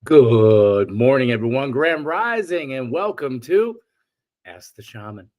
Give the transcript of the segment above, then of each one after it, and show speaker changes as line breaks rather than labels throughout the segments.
Good morning, everyone. Grand Rising, and welcome to Ask the Shaman.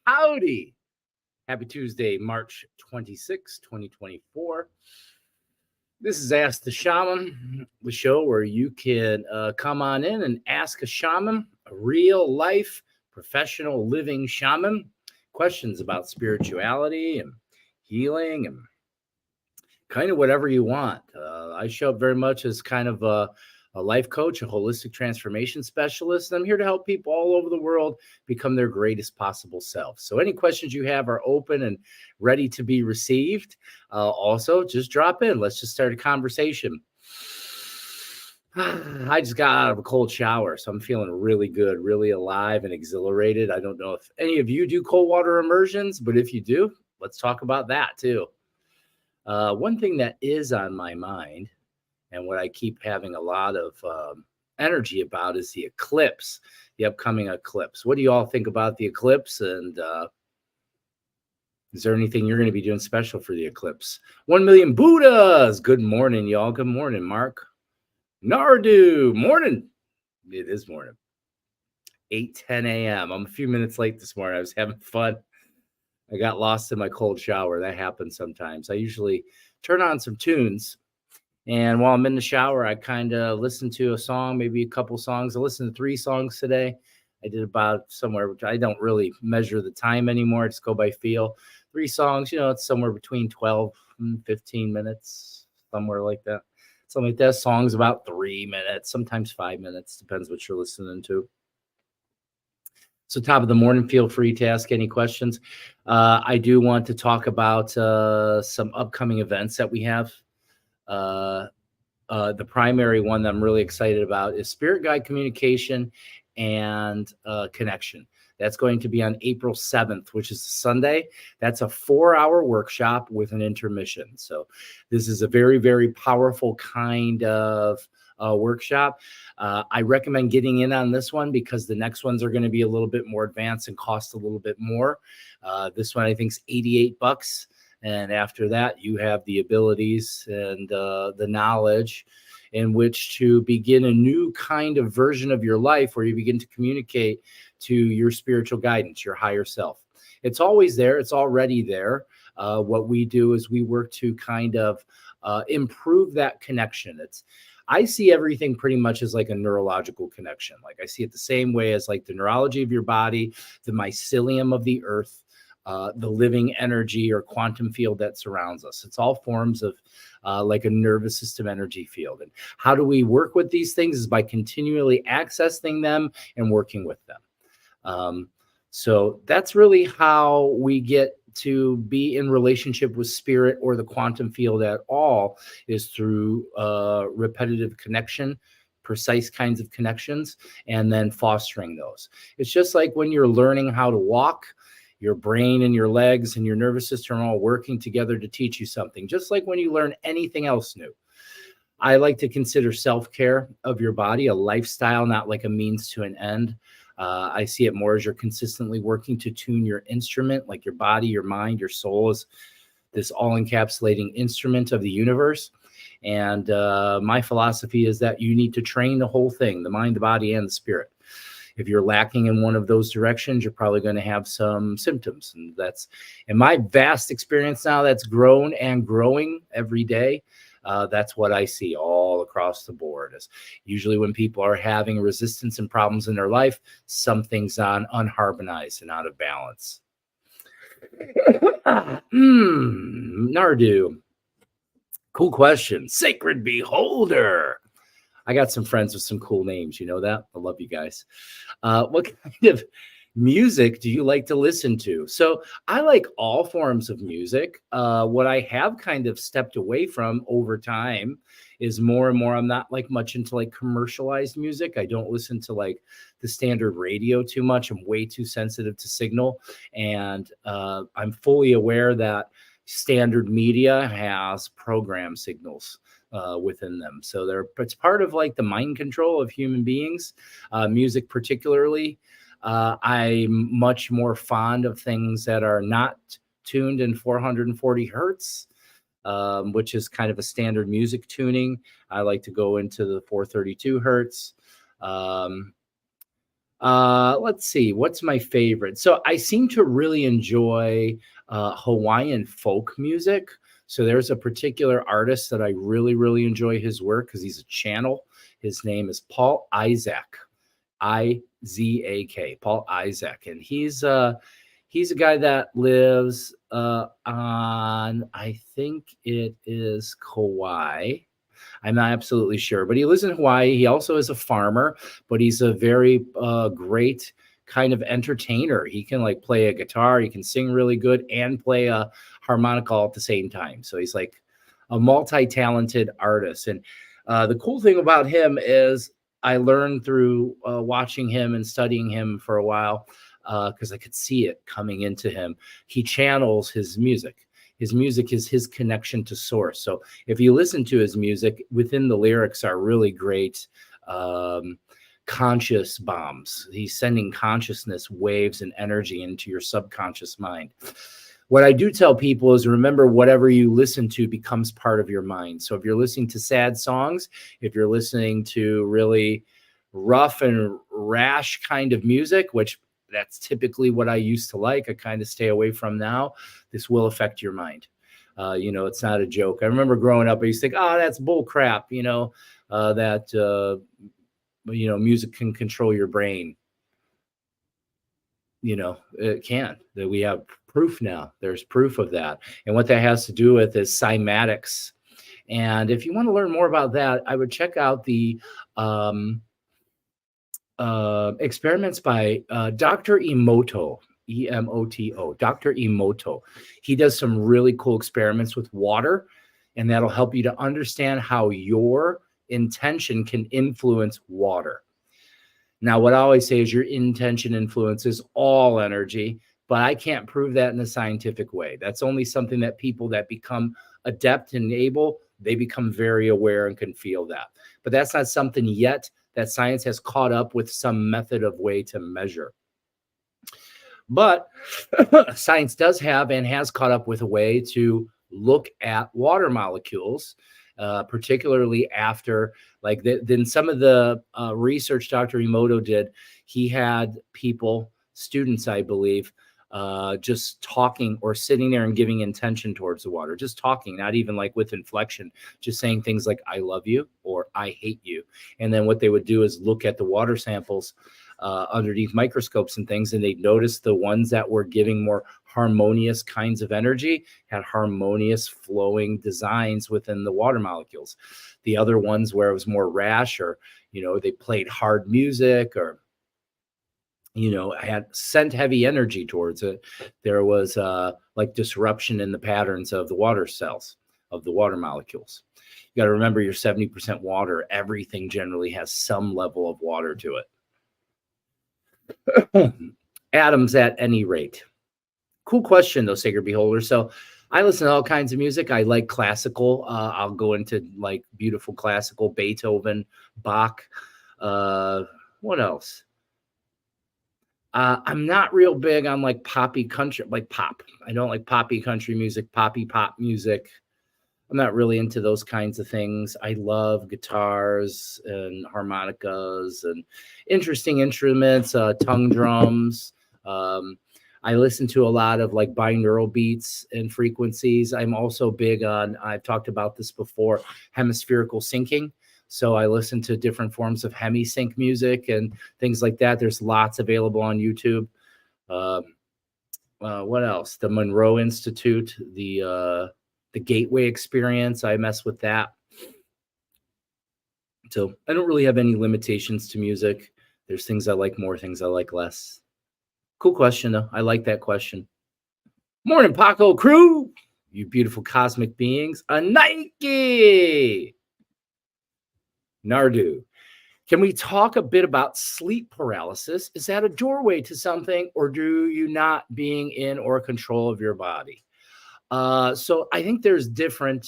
Howdy. Happy Tuesday, March 26, 2024. This is Ask the Shaman, the show where you can come on in and ask a shaman, a real life professional living shaman, questions about spirituality and healing and kind of whatever you want. I show up very much as kind of a life coach, a holistic transformation specialist. And I'm here to help people all over the world become their greatest possible self. So any questions you have are open and ready to be received. Also, just drop in. Let's just start a conversation. I just got out of a cold shower, so I'm feeling really good, really alive and exhilarated. I don't know if any of you do cold water immersions, but if you do, let's talk about that too. One thing that is on my mind and what I keep having a lot of energy about is the eclipse, the upcoming eclipse. What do you all think about the eclipse? And is there anything you're going to be doing special for the eclipse? 1 million Buddhas. Good morning, y'all. Good morning, Mark. Nardu. Morning. It is morning. 8:10 a.m. I'm a few minutes late this morning. I was having fun. I got lost in my cold shower. That happens sometimes. I usually turn on some tunes. And while I'm in the shower, I kind of listen to a song, maybe a couple songs. I listened to 3 songs today. I did about somewhere, which I don't really measure the time anymore. I just go by feel. 3 songs, it's somewhere between 12 and 15 minutes, somewhere like that. Something like that. Songs about 3 minutes, sometimes 5 minutes. Depends what you're listening to. So top of the morning, feel free to ask any questions. I do want to talk about some upcoming events that we have. The primary one that I'm really excited about is Spirit Guide Communication and Connection. That's going to be on April 7th, which is Sunday. That's a 4-hour workshop with an intermission. So this is a very, very powerful kind of workshop. I recommend getting in on this one because the next ones are going to be a little bit more advanced and cost a little bit more. This one I think is $88. And after that, you have the abilities and the knowledge in which to begin a new kind of version of your life where you begin to communicate to your spiritual guidance, your higher self. It's always there. It's already there. What we do is we work to kind of improve that connection. I see everything pretty much as like a neurological connection. Like I see it the same way as like the neurology of your body, the mycelium of the earth, the living energy or quantum field that surrounds us. It's all forms of like a nervous system energy field. And how do we work with these things is by continually accessing them and working with them. So that's really how we get to be in relationship with spirit or the quantum field at all, is through repetitive connection, precise kinds of connections, and then fostering those. It's just like when you're learning how to walk, your brain and your legs and your nervous system are all working together to teach you something, just like when you learn anything else new. I like to consider self-care of your body a lifestyle, not like a means to an end. I see it more as you're consistently working to tune your instrument, like your body, your mind, your soul is this all-encapsulating instrument of the universe. And my philosophy is that you need to train the whole thing, the mind, the body, and the spirit. If you're lacking in one of those directions, you're probably going to have some symptoms. And that's, in my vast experience now, that's grown and growing every day. That's what I see all across the board. Is usually when people are having resistance and problems in their life, something's unharmonized and out of balance. Nardu. Cool question. Sacred Beholder. I got some friends with some cool names. You know that? I love you guys. What kind of music do you like to listen to? So I like all forms of music. What I have kind of stepped away from over time is more and more. I'm not like much into like commercialized music. I don't listen to like the standard radio too much. I'm way too sensitive to signal. And I'm fully aware that standard media has program signals within them. So it's part of like the mind control of human beings, music particularly. I'm much more fond of things that are not tuned in 440 hertz, which is kind of a standard music tuning. I like to go into the 432 hertz. Let's see, what's my favorite? So I seem to really enjoy Hawaiian folk music. So there's a particular artist that I really, really enjoy his work because he's a channel. His name is Paul Isaac, Izak, Paul Isaac, and he's a guy that lives on, I think it is Kauai. I'm not absolutely sure, but he lives in Hawaii. He also is a farmer, but he's a very great kind of entertainer. He can like play a guitar, he can sing really good, and play a harmonica all at the same time. So he's like a multi-talented artist. And the cool thing about him is I learned through watching him and studying him for a while because I could see it coming into him. He channels his music. His music is his connection to source. So if you listen to his music, within the lyrics are really great conscious bombs. He's sending consciousness waves and energy into your subconscious mind. What I do tell people is remember, whatever you listen to becomes part of your mind. So if you're listening to sad songs, if you're listening to really rough and rash kind of music, which that's typically what I used to like, I kind of stay away from now, this will affect your mind. It's not a joke. I remember growing up, I used to think, oh, that's bull crap, that music can control your brain. It can. That we have proof now. There's proof of that. And what that has to do with is cymatics. And if you want to learn more about that, I would check out the experiments by Dr. Emoto, Emoto, Dr. Emoto. He does some really cool experiments with water, and that'll help you to understand how your intention can influence water. Now, what I always say is your intention influences all energy, but I can't prove that in a scientific way. That's only something that people that become adept and able, they become very aware and can feel that. But that's not something yet that science has caught up with some method of way to measure. But science does have and has caught up with a way to look at water molecules, particularly after then some of the research Dr. Emoto did, he had people, students, I believe, just talking or sitting there and giving intention towards the water, just talking, not even like with inflection, just saying things like, I love you or I hate you. And then what they would do is look at the water samples underneath microscopes and things, and they'd notice the ones that were giving more harmonious kinds of energy had harmonious flowing designs within the water molecules. The other ones where it was more rash, or they played hard music, or had sent heavy energy towards it, there was like disruption in the patterns of the water cells, of the water molecules. You got to remember, you're 70% water. Everything generally has some level of water to it. Atoms at any rate. Cool question, though, Sacred Beholder. So I listen to all kinds of music. I like classical. I'll go into like beautiful classical, Beethoven, Bach. What else? I'm not real big on like poppy country, like pop. I don't like poppy country music, poppy pop music. I'm not really into those kinds of things. I love guitars and harmonicas and interesting instruments, tongue drums. I listen to a lot of like binaural beats and frequencies. I'm also big on, I've talked about this before, hemispherical syncing. So I listen to different forms of hemisync music and things like that. There's lots available on YouTube. What else? The Monroe Institute, the Gateway Experience. I mess with that. So I don't really have any limitations to music. There's things I like more, things I like less. Cool question, though. I like that question. Morning, Paqo crew. You beautiful cosmic beings. A Nike. Nardu. Can we talk a bit about sleep paralysis? Is that a doorway to something, or do you not being in or control of your body? So I think there's different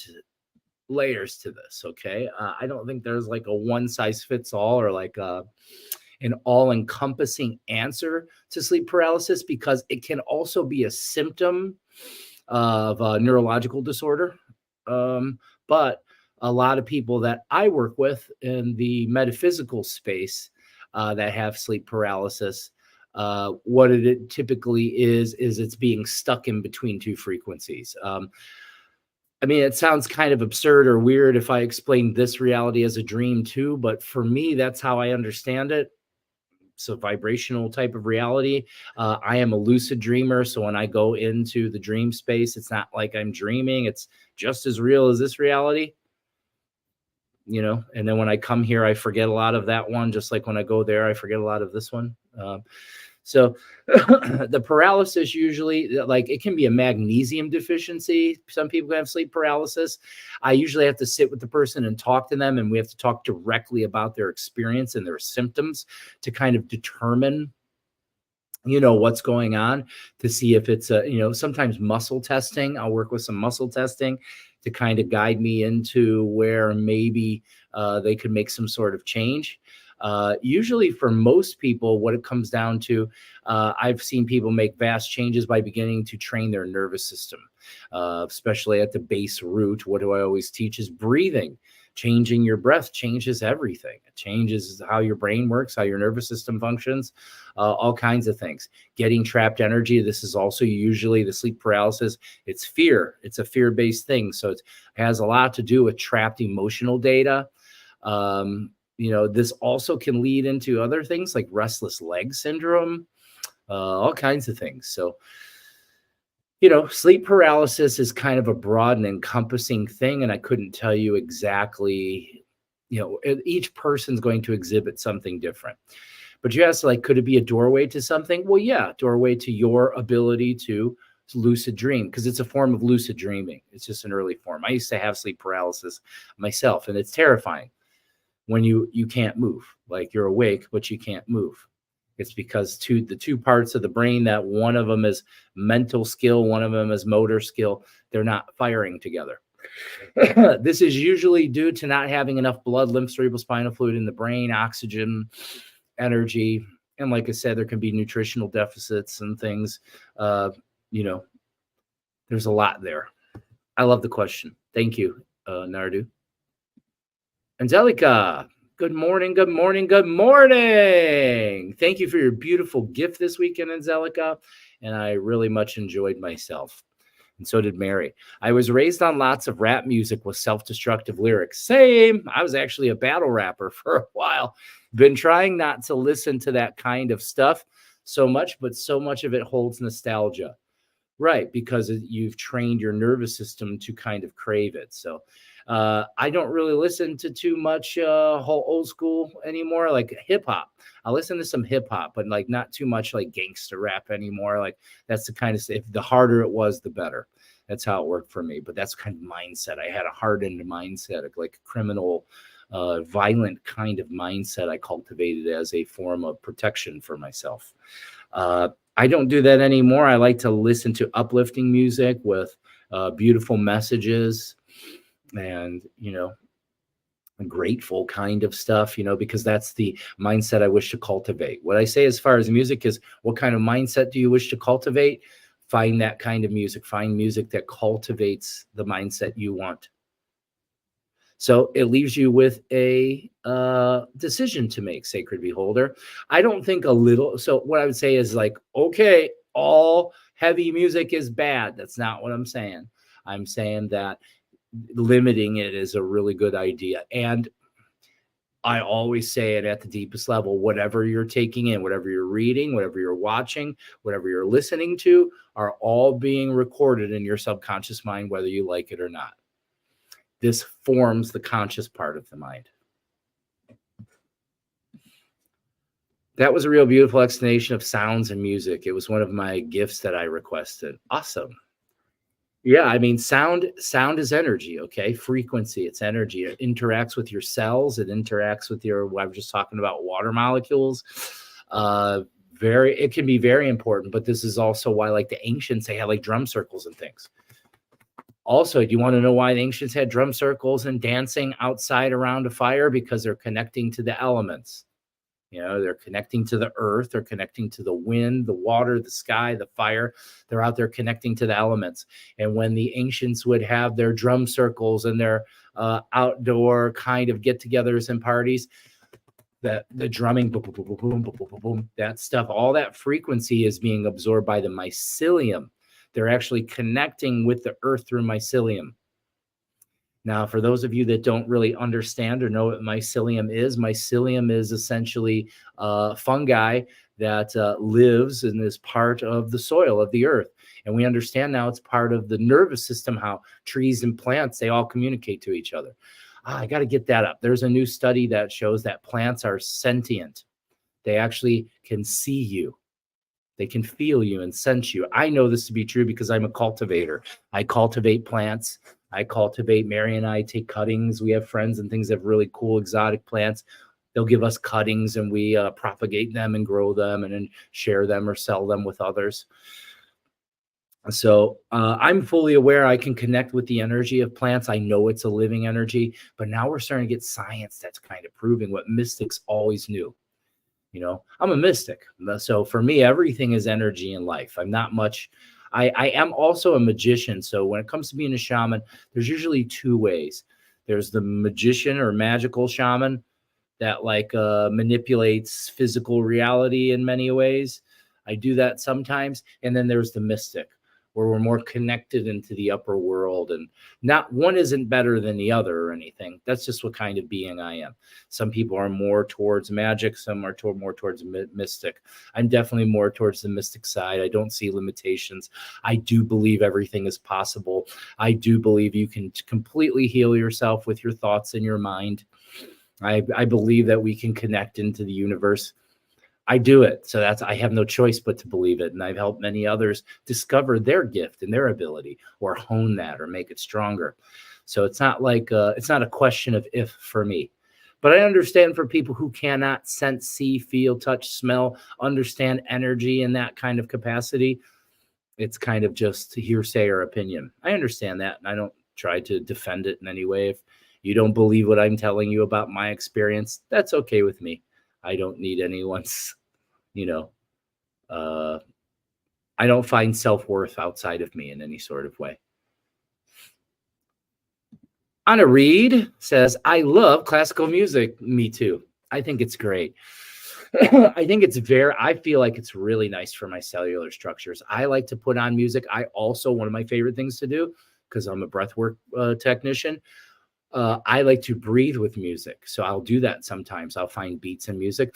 layers to this. Okay. I don't think there's like a one size fits all or like an all encompassing answer to sleep paralysis, because it can also be a symptom of a neurological disorder. But a lot of people that I work with in the metaphysical space that have sleep paralysis, what it typically is it's being stuck in between two frequencies. I mean, it sounds kind of absurd or weird if I explain this reality as a dream too, but for me, that's how I understand it. It's a vibrational type of reality. I am a lucid dreamer. So when I go into the dream space, it's not like I'm dreaming. It's just as real as this reality, and then when I come here, I forget a lot of that one, just like when I go there, I forget a lot of this one. So the paralysis usually, like, it can be a magnesium deficiency. Some people have sleep paralysis. I usually have to sit with the person and talk to them, and we have to talk directly about their experience and their symptoms to kind of determine what's going on, to see if it's sometimes muscle testing. I'll work with some muscle testing to kind of guide me into where maybe they could make some sort of change. Usually for most people, what it comes down to, I've seen people make vast changes by beginning to train their nervous system, especially at the base root. What do I always teach is breathing. Changing your breath changes everything. It changes how your brain works, how your nervous system functions, all kinds of things. Getting trapped energy. This is also usually the sleep paralysis. It's fear. It's a fear-based thing. So it has a lot to do with trapped emotional data. This also can lead into other things like restless leg syndrome, all kinds of things. So, sleep paralysis is kind of a broad and encompassing thing. And I couldn't tell you exactly, each person's going to exhibit something different. But you asked, like, could it be a doorway to something? Well, yeah, doorway to your ability to lucid dream, because it's a form of lucid dreaming. It's just an early form. I used to have sleep paralysis myself, and it's terrifying when you can't move. Like, you're awake, but you can't move. It's because the two parts of the brain, that one of them is mental skill, one of them is motor skill, they're not firing together. This is usually due to not having enough blood, lymph, cerebral spinal fluid in the brain, oxygen, energy. And like I said, there can be nutritional deficits and things. There's a lot there. I love the question. Thank you, Nardu. Angelica, good morning, good morning, good morning. Thank you for your beautiful gift this weekend, Angelica. And I really much enjoyed myself. And so did Mary. I was raised on lots of rap music with self-destructive lyrics. Same. I was actually a battle rapper for a while. Been trying not to listen to that kind of stuff so much, but so much of it holds nostalgia. Right, because you've trained your nervous system to kind of crave it. So I don't really listen to too much whole old school anymore, like hip hop. I listen to some hip hop, but like not too much like gangster rap anymore. Like, that's the kind of, if the harder it was, the better. That's how it worked for me. But that's kind of mindset. I had a hardened mindset, like criminal, violent kind of mindset I cultivated as a form of protection for myself. I don't do that anymore. I like to listen to uplifting music with beautiful messages and, grateful kind of stuff, because that's the mindset I wish to cultivate. What I say as far as music is, what kind of mindset do you wish to cultivate? Find that kind of music. Find music that cultivates the mindset you want. So it leaves you with a decision to make, Sacred Beholder. I don't think so what I would say is like, okay, all heavy music is bad. That's not what I'm saying. I'm saying that limiting it is a really good idea. And I always say it at the deepest level, whatever you're taking in, whatever you're reading, whatever you're watching, whatever you're listening to, are all being recorded in your subconscious mind, whether you like it or not. This forms the conscious part of the mind. That was a real beautiful explanation of sounds and music. It was one of my gifts that I requested. Awesome. Yeah, I mean, sound is energy, okay? Frequency, it's energy. It interacts with your cells. It interacts with your. I was just talking about water molecules. Uh, it can be very important. But this is also why, like the ancients, they had like drum circles and things. Also, do you want to know why the ancients had drum circles and dancing outside around a fire? Because they're connecting to the elements. You know, they're connecting to the earth, they're connecting to the wind, the water, the sky, the fire. They're out there connecting to the elements. And when the ancients would have their drum circles and their outdoor kind of get-togethers and parties, the drumming, boom, boom, boom, boom, boom, boom, boom, that stuff, all that frequency is being absorbed by the mycelium. They're actually connecting with the earth through mycelium. Now, for those of you that don't really understand or know what mycelium is essentially fungi that lives and is part of the soil of the earth. And we understand now it's part of the nervous system, how trees and plants, they all communicate to each other. I got to get that up. There's a new study that shows that plants are sentient. They actually can see you. They can feel you and sense you. I know this to be true because I'm a cultivator. I cultivate plants. Mary and I take cuttings. We have friends and things that have really cool exotic plants. They'll give us cuttings and we propagate them and grow them and then share them or sell them with others. So I'm fully aware I can connect with the energy of plants. I know it's a living energy, but now we're starting to get science that's kind of proving what mystics always knew. You know, I'm a mystic. So for me, everything is energy in life. I'm not much. I am also a magician. So when it comes to being a shaman, there's usually two ways. There's the magician or magical shaman that like manipulates physical reality in many ways. I do that sometimes. And then there's the mystic, where we're more connected into the upper world, and not one isn't better than the other or anything. That's just what kind of being I am. Some people are more towards magic, some are more towards mystic. I'm definitely more towards the mystic side. I don't see limitations. I do believe everything is possible. I do believe you can completely heal yourself with your thoughts and your mind. I believe that we can connect into the universe. I do it. So I have no choice but to believe it. And I've helped many others discover their gift and their ability, or hone that or make it stronger. So it's not like, it's not a question of if for me, but I understand for people who cannot sense, see, feel, touch, smell, understand energy in that kind of capacity. It's kind of just hearsay or opinion. I understand that. And I don't try to defend it in any way. If you don't believe what I'm telling you about my experience, that's okay with me. I don't need anyone's, you know, I don't find self-worth outside of me in any sort of way. Anna Reed says, I love classical music. Me too. I think it's great. I feel like it's really nice for my cellular structures. I like to put on music. One of my favorite things to do, because I'm a breathwork technician, I like to breathe with music. So I'll do that sometimes. I'll find beats in music.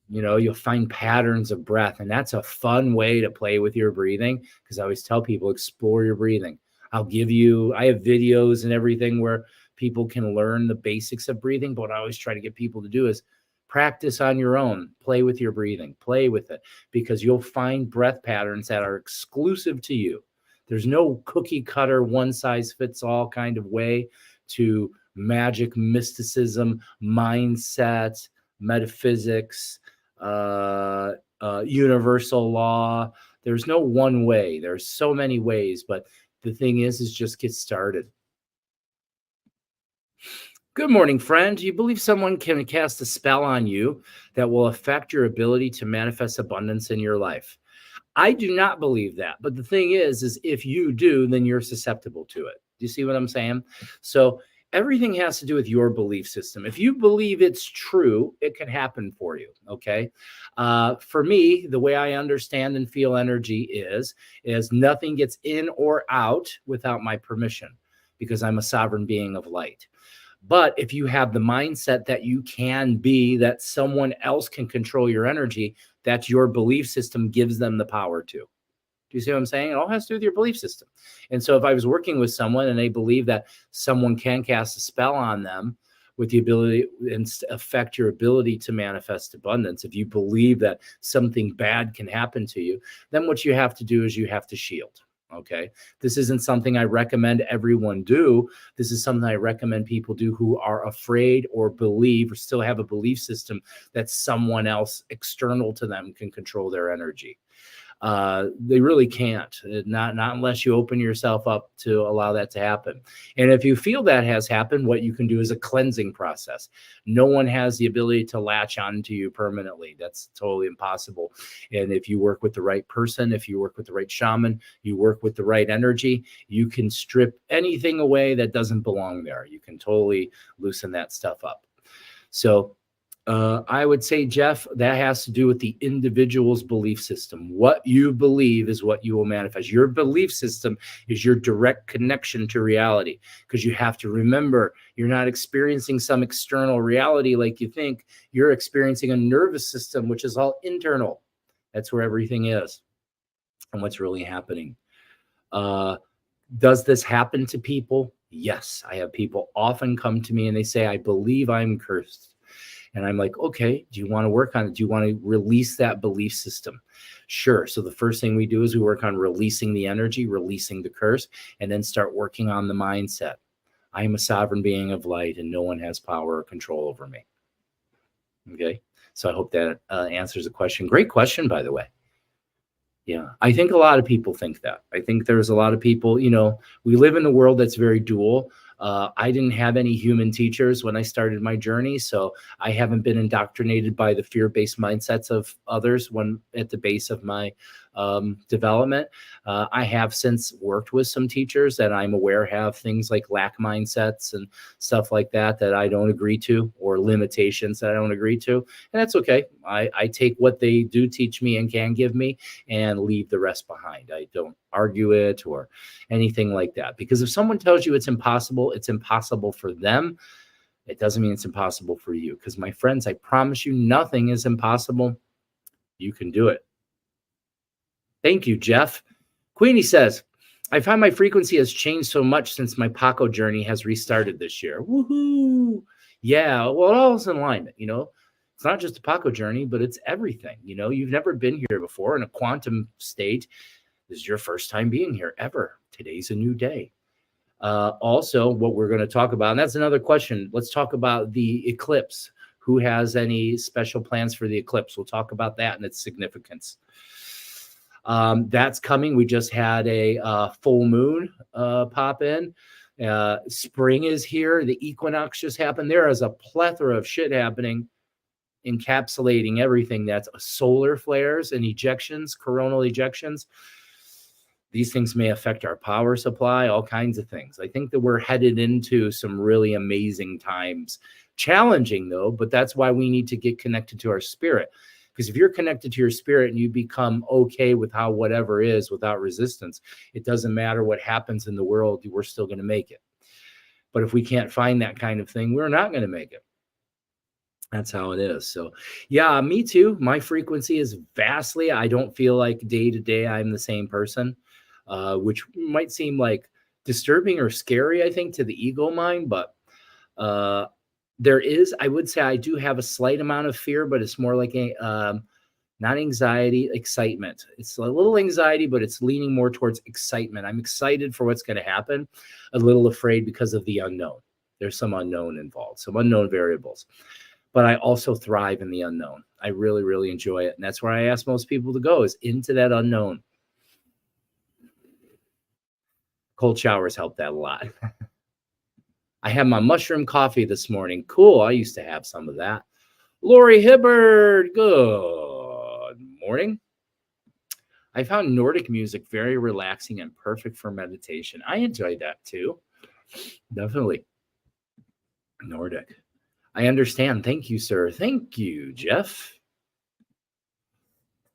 You know, you'll find patterns of breath, and that's a fun way to play with your breathing, because I always tell people, explore your breathing. I have videos and everything where people can learn the basics of breathing, but what I always try to get people to do is practice on your own, play with your breathing, play with it, because you'll find breath patterns that are exclusive to you. There's no cookie cutter, one size fits all kind of way to magic, mysticism, mindset, metaphysics, universal law. There's no one way. There's so many ways, but the thing is just get started. Good morning, friend. Do you believe someone can cast a spell on you that will affect your ability to manifest abundance in your life? I do not believe that. But the thing is if you do, then you're susceptible to it. Do you see what I'm saying? So everything has to do with your belief system. If you believe it's true, it can happen for you. Okay. For me, the way I understand and feel energy is nothing gets in or out without my permission, because I'm a sovereign being of light. But if you have the mindset that you can be, that someone else can control your energy, that's your belief system gives them the power to. Do you see what I'm saying? It all has to do with your belief system. And so if I was working with someone and they believe that someone can cast a spell on them with the ability and affect your ability to manifest abundance, if you believe that something bad can happen to you, then what you have to do is you have to shield. Okay. This isn't something I recommend everyone do. This is something I recommend people do who are afraid or believe or still have a belief system that someone else external to them can control their energy. They really can't, not unless you open yourself up to allow that to happen. And if you feel that has happened, what you can do is a cleansing process. No one has the ability to latch onto you permanently. That's totally impossible. And if you work with the right person, if you work with the right shaman, you work with the right energy, you can strip anything away that doesn't belong there. You can totally loosen that stuff up. So I would say, Jeff, that has to do with the individual's belief system. What you believe is what you will manifest. Your belief system is your direct connection to reality, because you have to remember you're not experiencing some external reality like you think. You're experiencing a nervous system, which is all internal. That's where everything is and what's really happening. Does this happen to people? Yes. I have people often come to me and they say, I believe I'm cursed. And I'm like, okay, do you want to work on it? Do you want to release that belief system? Sure. So the first thing we do is we work on releasing the energy, releasing the curse, and then start working on the mindset. I am a sovereign being of light and no one has power or control over me. Okay. So I hope that answers the question. Great question, by the way. Yeah, I think a lot of people think that. I think there's a lot of people, we live in a world that's very dual. I didn't have any human teachers when I started my journey, so I haven't been indoctrinated by the fear-based mindsets of others when at the base of my development. I have since worked with some teachers that I'm aware have things like lack mindsets and stuff like that I don't agree to, or limitations that I don't agree to. And that's okay. I take what they do teach me and can give me and leave the rest behind. I don't argue it or anything like that. Because if someone tells you it's impossible for them. It doesn't mean it's impossible for you. Because my friends, I promise you, nothing is impossible. You can do it. Thank you, Jeff. Queenie says, I find my frequency has changed so much since my Paqo journey has restarted this year. Woohoo! Yeah, well, it all is in alignment, It's not just a Paqo journey, but it's everything. You've never been here before in a quantum state. This is your first time being here ever. Today's a new day. Also, what we're going to talk about, and that's another question. Let's talk about the eclipse. Who has any special plans for the eclipse? We'll talk about that and its significance. That's coming. We just had a full moon pop in. Spring is here. The equinox just happened. There is a plethora of shit happening, encapsulating everything. That's solar flares and ejections, coronal ejections. These things may affect our power supply, all kinds of things. I think that we're headed into some really amazing times. Challenging, though, but that's why we need to get connected to our spirit. Because if you're connected to your spirit and you become okay with how whatever is without resistance, it doesn't matter what happens in the world, we're still going to make it. But if we can't find that kind of thing, we're not going to make it. That's how it is. So, yeah, me too. My frequency is vastly, I don't feel like day to day I'm the same person, which might seem like disturbing or scary, I think, to the ego mind. But there is, I would say I do have a slight amount of fear, but it's more like a, not anxiety, excitement. It's a little anxiety, but it's leaning more towards excitement. I'm excited for what's going to happen, a little afraid because of the unknown. There's some unknown involved, some unknown variables. But I also thrive in the unknown. I really, really enjoy it. And that's where I ask most people to go, is into that unknown. Cold showers help that a lot. I had my mushroom coffee this morning. Cool. I used to have some of that. Lori Hibbard, good morning. I found Nordic music very relaxing and perfect for meditation. I enjoyed that too. Definitely. Nordic. I understand. Thank you, sir. Thank you, Jeff.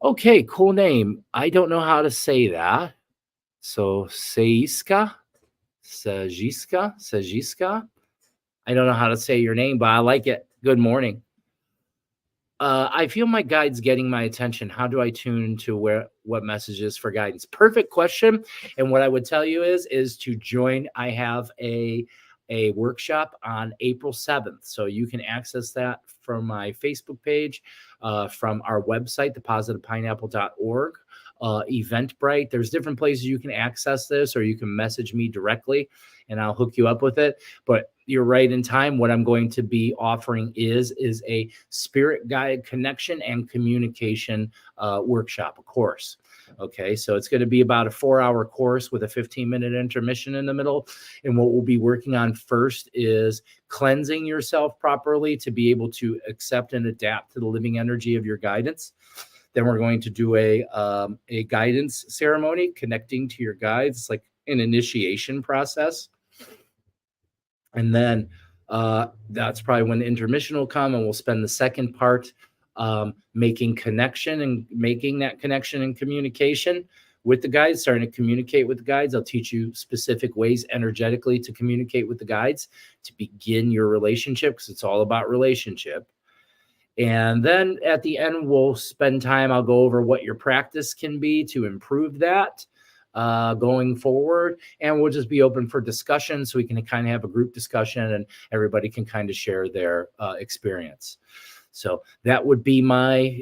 Okay, cool name. I don't know how to say that. So, Seiska? Sajiska? I don't know how to say your name, but I like it. Good morning. I feel my guide's getting my attention. How do I tune to what messages for guidance? Perfect question. And what I would tell you is to join. I have a workshop on April 7th. So you can access that from my Facebook page, from our website, thepositivepineapple.org, Eventbrite. There's different places you can access this, or you can message me directly and I'll hook you up with it. But you're right in time. What I'm going to be offering is a spirit guide connection and communication workshop, a course. Okay, so it's going to be about a 4-hour course with a 15-minute intermission in the middle. And what we'll be working on first is cleansing yourself properly to be able to accept and adapt to the living energy of your guidance. Then we're going to do a guidance ceremony, connecting to your guides. It's like an initiation process. And then that's probably when the intermission will come, and we'll spend the second part making connection and making that connection and communication with the guides, starting to communicate with the guides. I'll teach you specific ways energetically to communicate with the guides to begin your relationship, because it's all about relationship. And then at the end, we'll spend time. I'll go over what your practice can be to improve that going forward. And we'll just be open for discussion, so we can kind of have a group discussion and everybody can kind of share their experience. So that would be my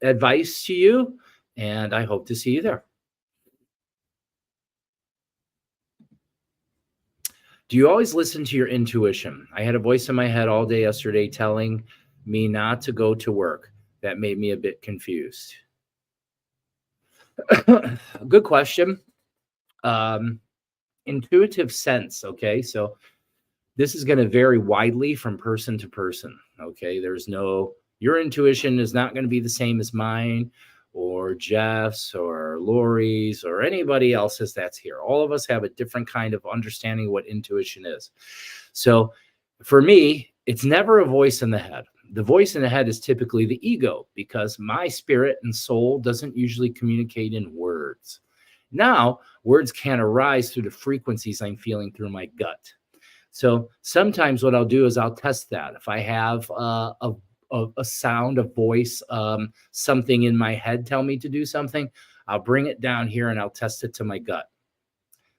advice to you, and I hope to see you there. Do you always listen to your intuition? I had a voice in my head all day yesterday telling me not to go to work. That made me a bit confused. Good question. Intuitive sense. Okay, so this is going to vary widely from person to person. Okay, your intuition is not going to be the same as mine or Jeff's or Lori's or anybody else's that's here. All of us have a different kind of understanding of what intuition is. So for me, it's never a voice in the head. The voice in the head is typically the ego, because my spirit and soul doesn't usually communicate in words. Now, words can arise through the frequencies I'm feeling through my gut. So sometimes what I'll do is I'll test that. If I have a sound, a voice, something in my head tell me to do something, I'll bring it down here and I'll test it to my gut.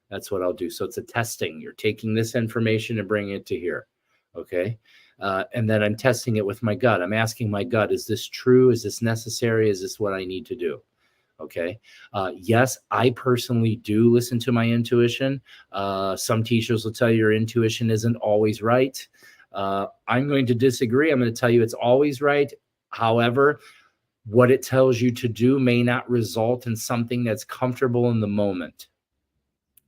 That's what I'll do. So it's a testing. You're taking this information and bringing it to here. Okay. And then I'm testing it with my gut. I'm asking my gut, is this true? Is this necessary? Is this what I need to do? Okay. Yes, I personally do listen to my intuition. Some teachers will tell you your intuition isn't always right. I'm going to disagree. I'm going to tell you it's always right. However, what it tells you to do may not result in something that's comfortable in the moment.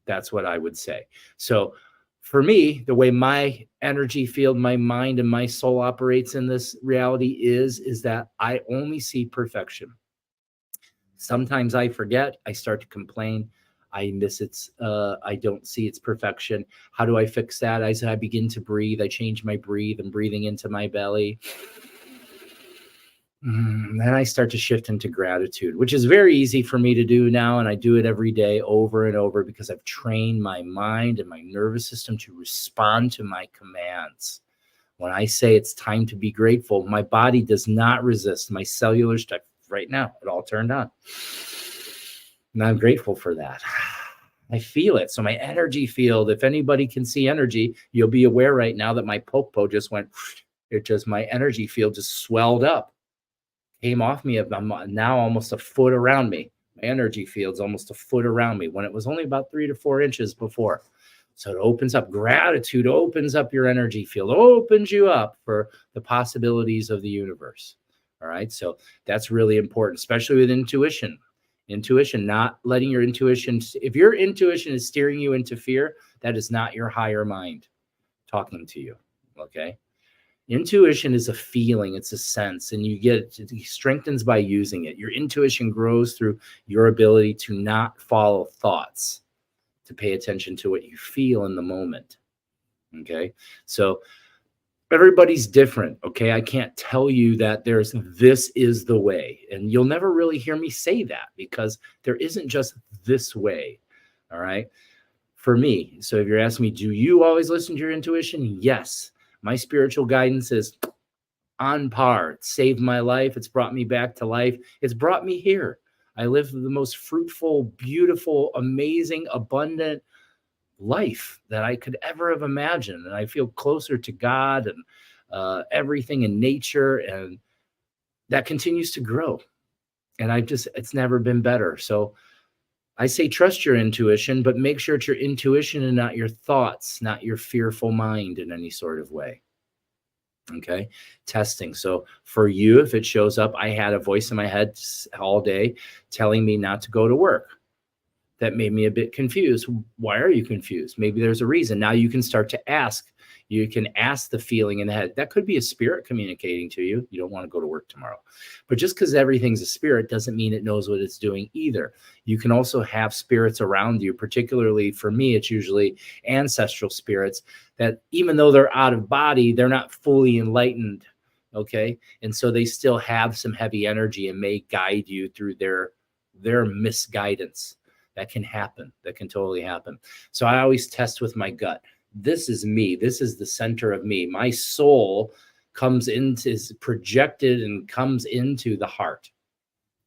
That's what I would say. So for me, the way my energy field, my mind, and my soul operates in this reality is that I only see perfection. Sometimes I forget. I start to complain. I miss I don't see its perfection. How do I fix that? As I begin to breathe, I change my breathe. I'm breathing into my belly. Then I start to shift into gratitude, which is very easy for me to do now. And I do it every day over and over, because I've trained my mind and my nervous system to respond to my commands. When I say it's time to be grateful, my body does not resist. My cellular stuff right now, it all turned on. And I'm grateful for that. I feel it. So my energy field, if anybody can see energy, you'll be aware right now that my popo just went, my energy field just swelled up. Came off me. I'm now almost a foot around me. My energy field's almost a foot around me, when it was only about 3 to 4 inches before. So it opens up. Gratitude opens up your energy field, opens you up for the possibilities of the universe. All right. So that's really important, especially with intuition. Intuition, not letting your intuition, if your intuition is steering you into fear, that is not your higher mind talking to you. Okay. Intuition is a feeling, it's a sense, and it strengthens by using it. Your intuition grows through your ability to not follow thoughts, to pay attention to what you feel in the moment. Okay, so everybody's different. Okay, I can't tell you that this is the way, and you'll never really hear me say that, because there isn't just this way. All right, for me. So if you're asking me, do you always listen to your intuition? Yes. My spiritual guidance is, on par. It saved my life. It's brought me back to life. It's brought me here. I live the most fruitful, beautiful, amazing, abundant life that I could ever have imagined. And I feel closer to God and everything in nature. And that continues to grow. And it's never been better. So I say trust your intuition, but make sure it's your intuition and not your thoughts, not your fearful mind in any sort of way. Okay. Testing. So for you, if it shows up, I had a voice in my head all day telling me not to go to work. That made me a bit confused. Why are you confused? Maybe there's a reason. Now you can start to ask. You can ask the feeling in the head. That could be a spirit communicating to you. You don't want to go to work tomorrow. But just because everything's a spirit doesn't mean it knows what it's doing either. You can also have spirits around you, particularly for me, it's usually ancestral spirits that even though they're out of body, they're not fully enlightened. Okay. And so they still have some heavy energy and may guide you through their misguidance. That can happen. That can totally happen. So I always test with my gut. This is me. This is the center of me. My soul is projected and comes into the heart.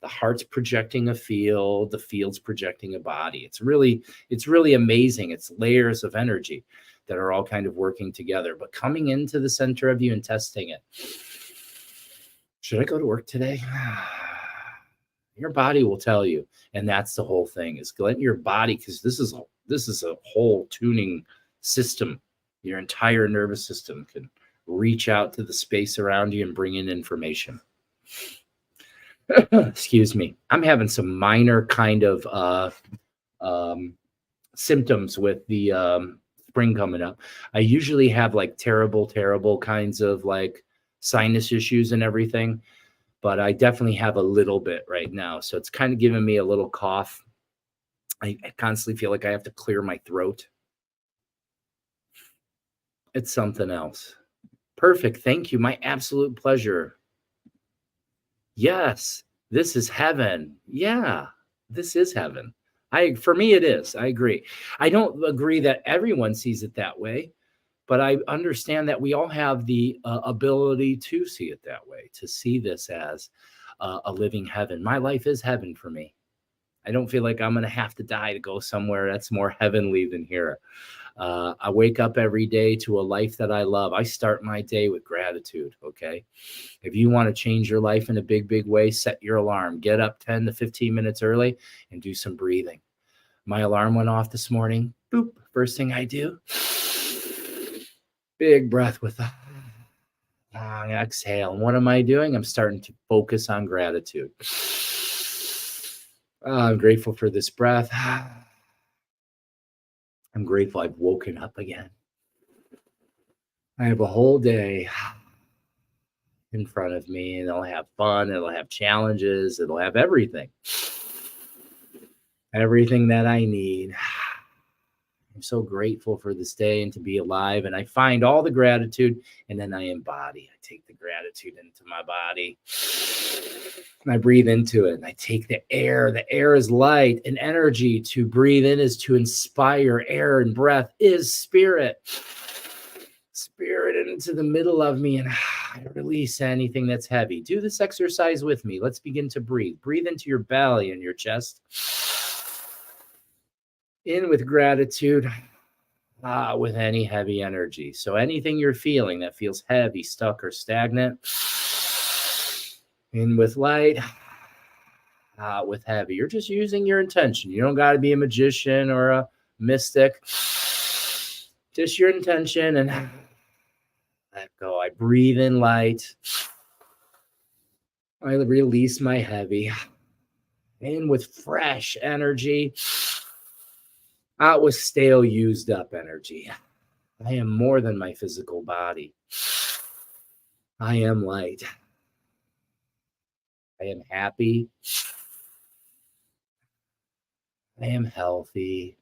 The heart's projecting a field. The field's projecting a body. It's really amazing. It's layers of energy that are all kind of working together, but coming into the center of you and testing it. Should I go to work today? Your body will tell you. And that's the whole thing, is letting your body, because this is a whole tuning system. Your entire nervous system can reach out to the space around you and bring in information. Excuse me. I'm having some minor kind of symptoms with the spring coming up. I usually have like terrible kinds of like sinus issues and everything. But I definitely have a little bit right now. So it's kind of giving me a little cough. I constantly feel like I have to clear my throat. It's something else. Perfect. Thank you. My absolute pleasure. Yes, this is heaven. Yeah, this is heaven. For me, it is. I agree. I don't agree that everyone sees it that way. But I understand that we all have the ability to see it that way, to see this as a living heaven. My life is heaven for me. I don't feel like I'm going to have to die to go somewhere that's more heavenly than here. I wake up every day to a life that I love. I start my day with gratitude, okay? If you want to change your life in a big way, set your alarm. Get up 10 to 15 minutes early and do some breathing. My alarm went off this morning. Boop. First thing I do, big breath with a long exhale. And what am I doing? I'm starting to focus on gratitude. I'm grateful for this breath. I'm grateful I've woken up again. I have a whole day in front of me, and it'll have fun. It'll have challenges. It'll have everything. Everything that I need. I'm so grateful for this day and to be alive. And I find all the gratitude, and then I embody. I take the gratitude into my body. And I breathe into it. And I take the air. The air is light and energy. To breathe in is to inspire. Air and breath is spirit. Spirit into the middle of me, and I release anything that's heavy. Do this exercise with me. Let's begin to breathe. Breathe into your belly and your chest. In with gratitude, with any heavy energy. So anything you're feeling that feels heavy, stuck, or stagnant, in with light, with heavy. You're just using your intention. You don't got to be a magician or a mystic. Just your intention, and let go. I breathe in light. I release my heavy. In with fresh energy. Out with stale, used up energy. I am more than my physical body. I am light. I am happy. I am healthy.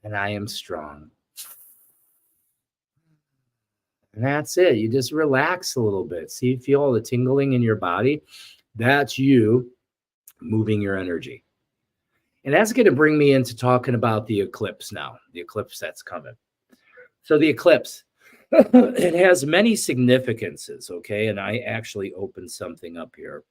And I am strong. And that's it. You just relax a little bit. See, feel all the tingling in your body. That's you moving your energy. And that's going to bring me into talking about the eclipse now, the eclipse that's coming. So the eclipse, It has many significances, okay? And I actually opened something up here.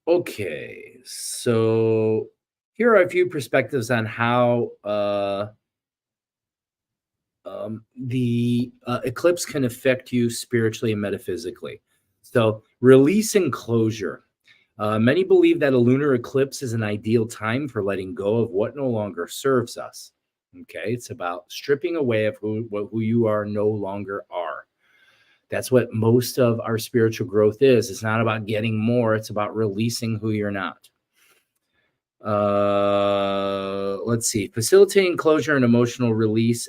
Okay, so here are a few perspectives on how the eclipse can affect you spiritually and metaphysically. So, releasing closure. Many believe that a lunar eclipse is an ideal time for letting go of what no longer serves us. Okay, it's about stripping away of who you are no longer are. That's what most of our spiritual growth is. It's not about getting more, it's about releasing who you're not. Let's see. Facilitating closure and emotional release.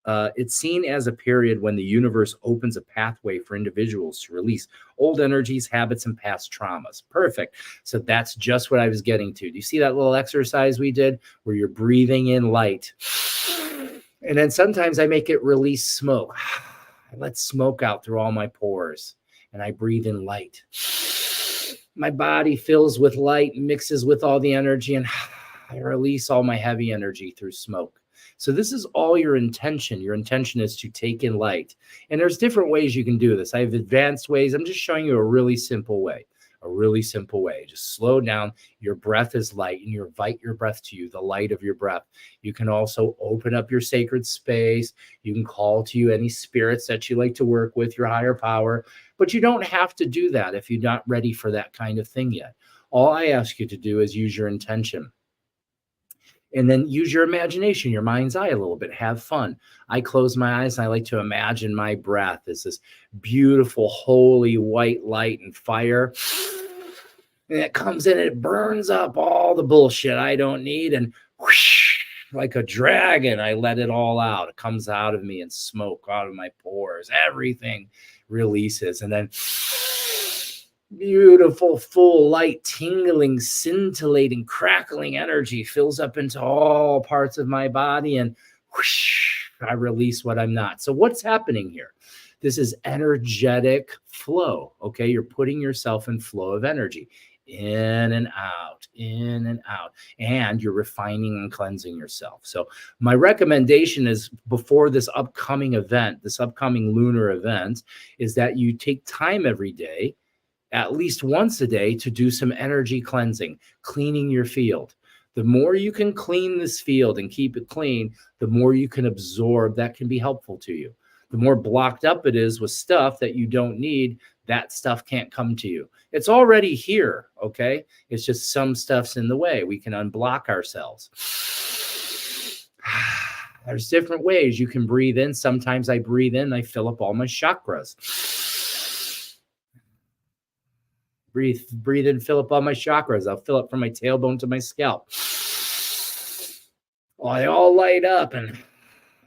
It's seen as a period when the universe opens a pathway for individuals to release old energies, habits, and past traumas. Perfect. So that's just what I was getting to. Do you see that little exercise we did where you're breathing in light? And then sometimes I make it release smoke. I let smoke out through all my pores and I breathe in light. My body fills with light, mixes with all the energy, and I release all my heavy energy through smoke. So this is all your intention. Your intention is to take in light. And there's different ways you can do this. I have advanced ways. I'm just showing you a really simple way. A really simple way. Just slow down. Your breath is light, and you invite your breath to you, the light of your breath. You can also open up your sacred space. You can call to you any spirits that you like to work with, your higher power. But you don't have to do that if you're not ready for that kind of thing yet. All I ask you to do is use your intention. And then use your imagination, your mind's eye a little bit. Have fun. I close my eyes and I like to imagine my breath as this beautiful, holy white light and fire. And it comes in and it burns up all the bullshit I don't need. And whoosh, like a dragon, I let it all out. It comes out of me in smoke, out of my pores. Everything releases. And then beautiful, full light, tingling, scintillating, crackling energy fills up into all parts of my body, and whoosh, I release what I'm not. So what's happening here? This is energetic flow, okay? You're putting yourself in flow of energy, in and out, and you're refining and cleansing yourself. So my recommendation is before this upcoming event, this upcoming lunar event, is that you take time every day, at least once a day, to do some energy cleansing, cleaning your field. The more you can clean this field and keep it clean, the more you can absorb that can be helpful to you. The more blocked up it is with stuff that you don't need, that stuff can't come to you. It's already here, okay? It's just some stuff's in the way. We can unblock ourselves. There's different ways you can breathe in. Sometimes I breathe in, I fill up all my chakras. Breathe in, fill up all my chakras. I'll fill up from my tailbone to my scalp. I all light up and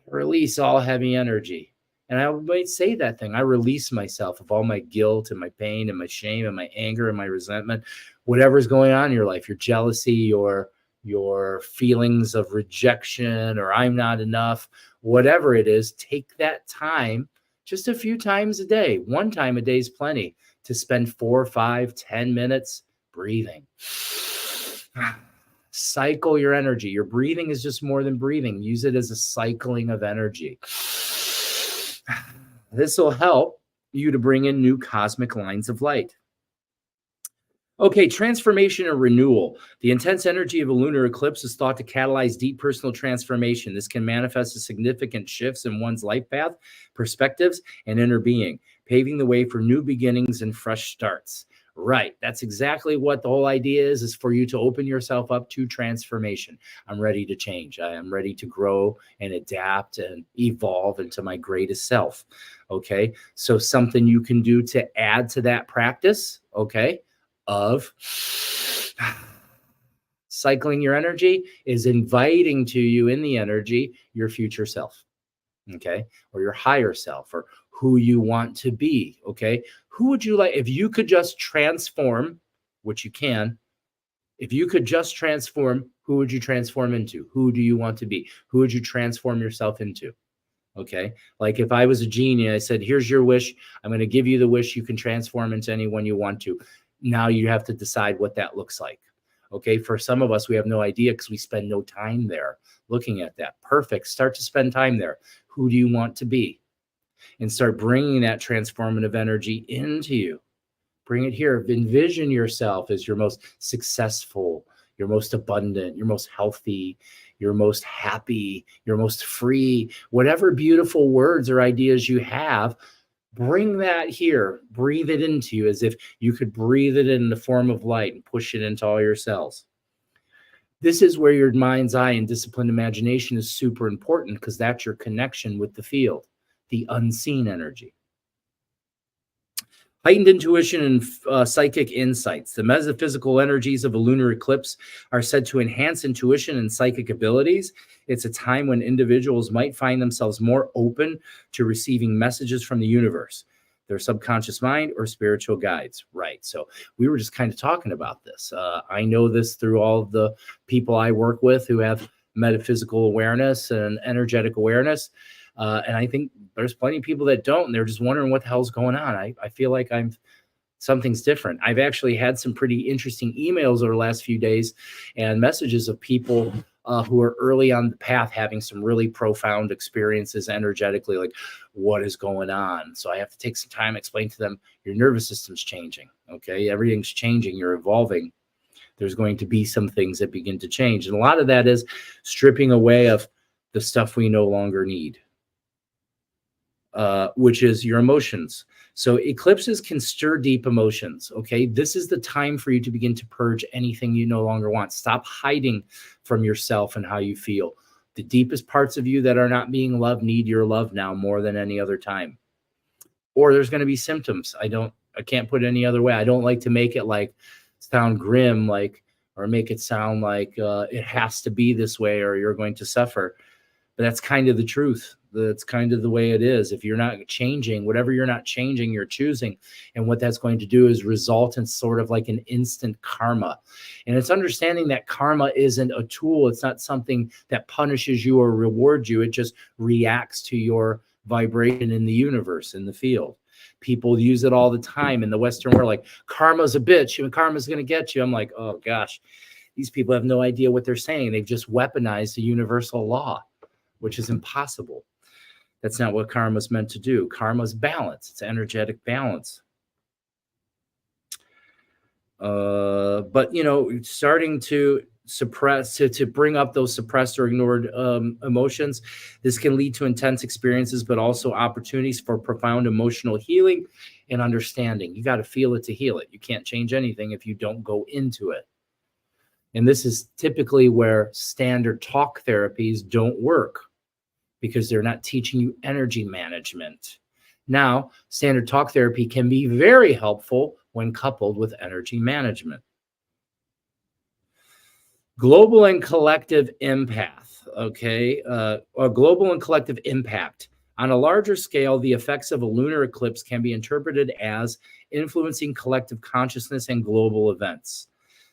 release all heavy energy. And I might say that thing. I release myself of all my guilt and my pain and my shame and my anger and my resentment, whatever's going on in your life, your jealousy or your feelings of rejection or I'm not enough, whatever it is, take that time just a few times a day. One time a day is plenty to spend 4, 5, 10 minutes breathing. Cycle your energy. Your breathing is just more than breathing. Use it as a cycling of energy. This will help you to bring in new cosmic lines of light. Okay, transformation or renewal. The intense energy of a lunar eclipse is thought to catalyze deep personal transformation. This can manifest as significant shifts in one's life path, perspectives, and inner being, paving the way for new beginnings and fresh starts. Right. That's exactly what the whole idea is for you to open yourself up to transformation. I'm ready to change. I am ready to grow and adapt and evolve into my greatest self. Okay. So something you can do to add to that practice, okay, of cycling your energy is inviting to you in the energy your future self, okay, or your higher self, or who you want to be, okay? Who would you like, if you could just transform, which you can, if you could just transform, who would you transform into? Who do you want to be? Who would you transform yourself into? Okay. Like if I was a genie, I said, here's your wish. I'm going to give you the wish. You can transform into anyone you want to. Now you have to decide what that looks like. Okay, for some of us, we have no idea because we spend no time there looking at that. Perfect. Start to spend time there. Who do you want to be? And start bringing that transformative energy into you. Bring it here. Envision yourself as your most successful, your most abundant, your most healthy, your most happy, your most free, whatever beautiful words or ideas you have. Bring that here, breathe it into you as if you could breathe it in the form of light and push it into all your cells. This is where your mind's eye and disciplined imagination is super important, because that's your connection with the field, the unseen energy. Heightened intuition and psychic insights. The metaphysical energies of a lunar eclipse are said to enhance intuition and psychic abilities. It's a time when individuals might find themselves more open to receiving messages from the universe, their subconscious mind, or spiritual guides. Right. So we were just kind of talking about this. I know this through all of the people I work with who have metaphysical awareness and energetic awareness. And I think there's plenty of people that don't, and they're just wondering what the hell's going on. I feel like something's different. I've actually had some pretty interesting emails over the last few days and messages of people who are early on the path having some really profound experiences energetically, like what is going on. So I have to take some time to explain to them, your nervous system's changing. Okay. Everything's changing. You're evolving. There's going to be some things that begin to change. And a lot of that is stripping away of the stuff we no longer need. Which is your emotions. So eclipses can stir deep emotions. Okay. This is the time for you to begin to purge anything you no longer want. Stop hiding from yourself and how you feel. The deepest parts of you that are not being loved need your love now more than any other time. Or there's going to be symptoms. I can't put it any other way. I don't like to make it like sound grim, or make it sound like it has to be this way or you're going to suffer. But that's kind of the truth. That's kind of the way it is. If you're not changing, whatever you're not changing, you're choosing. And what that's going to do is result in sort of like an instant karma. And it's understanding that karma isn't a tool. It's not something that punishes you or rewards you. It just reacts to your vibration in the universe, in the field. People use it all the time in the Western world, like karma's a bitch and karma's going to get you. I'm like, oh gosh, these people have no idea what they're saying. They've just weaponized the universal law, which is impossible. That's not what karma is meant to do. Karma is balance. It's energetic balance. But, starting to suppress, to bring up those suppressed or ignored emotions, this can lead to intense experiences, but also opportunities for profound emotional healing and understanding. You got to feel it to heal it. You can't change anything if you don't go into it. And this is typically where standard talk therapies don't work, because they're not teaching you energy management. Now, standard talk therapy can be very helpful when coupled with energy management. Global and collective empath, okay? A global and collective impact. On a larger scale, the effects of a lunar eclipse can be interpreted as influencing collective consciousness and global events.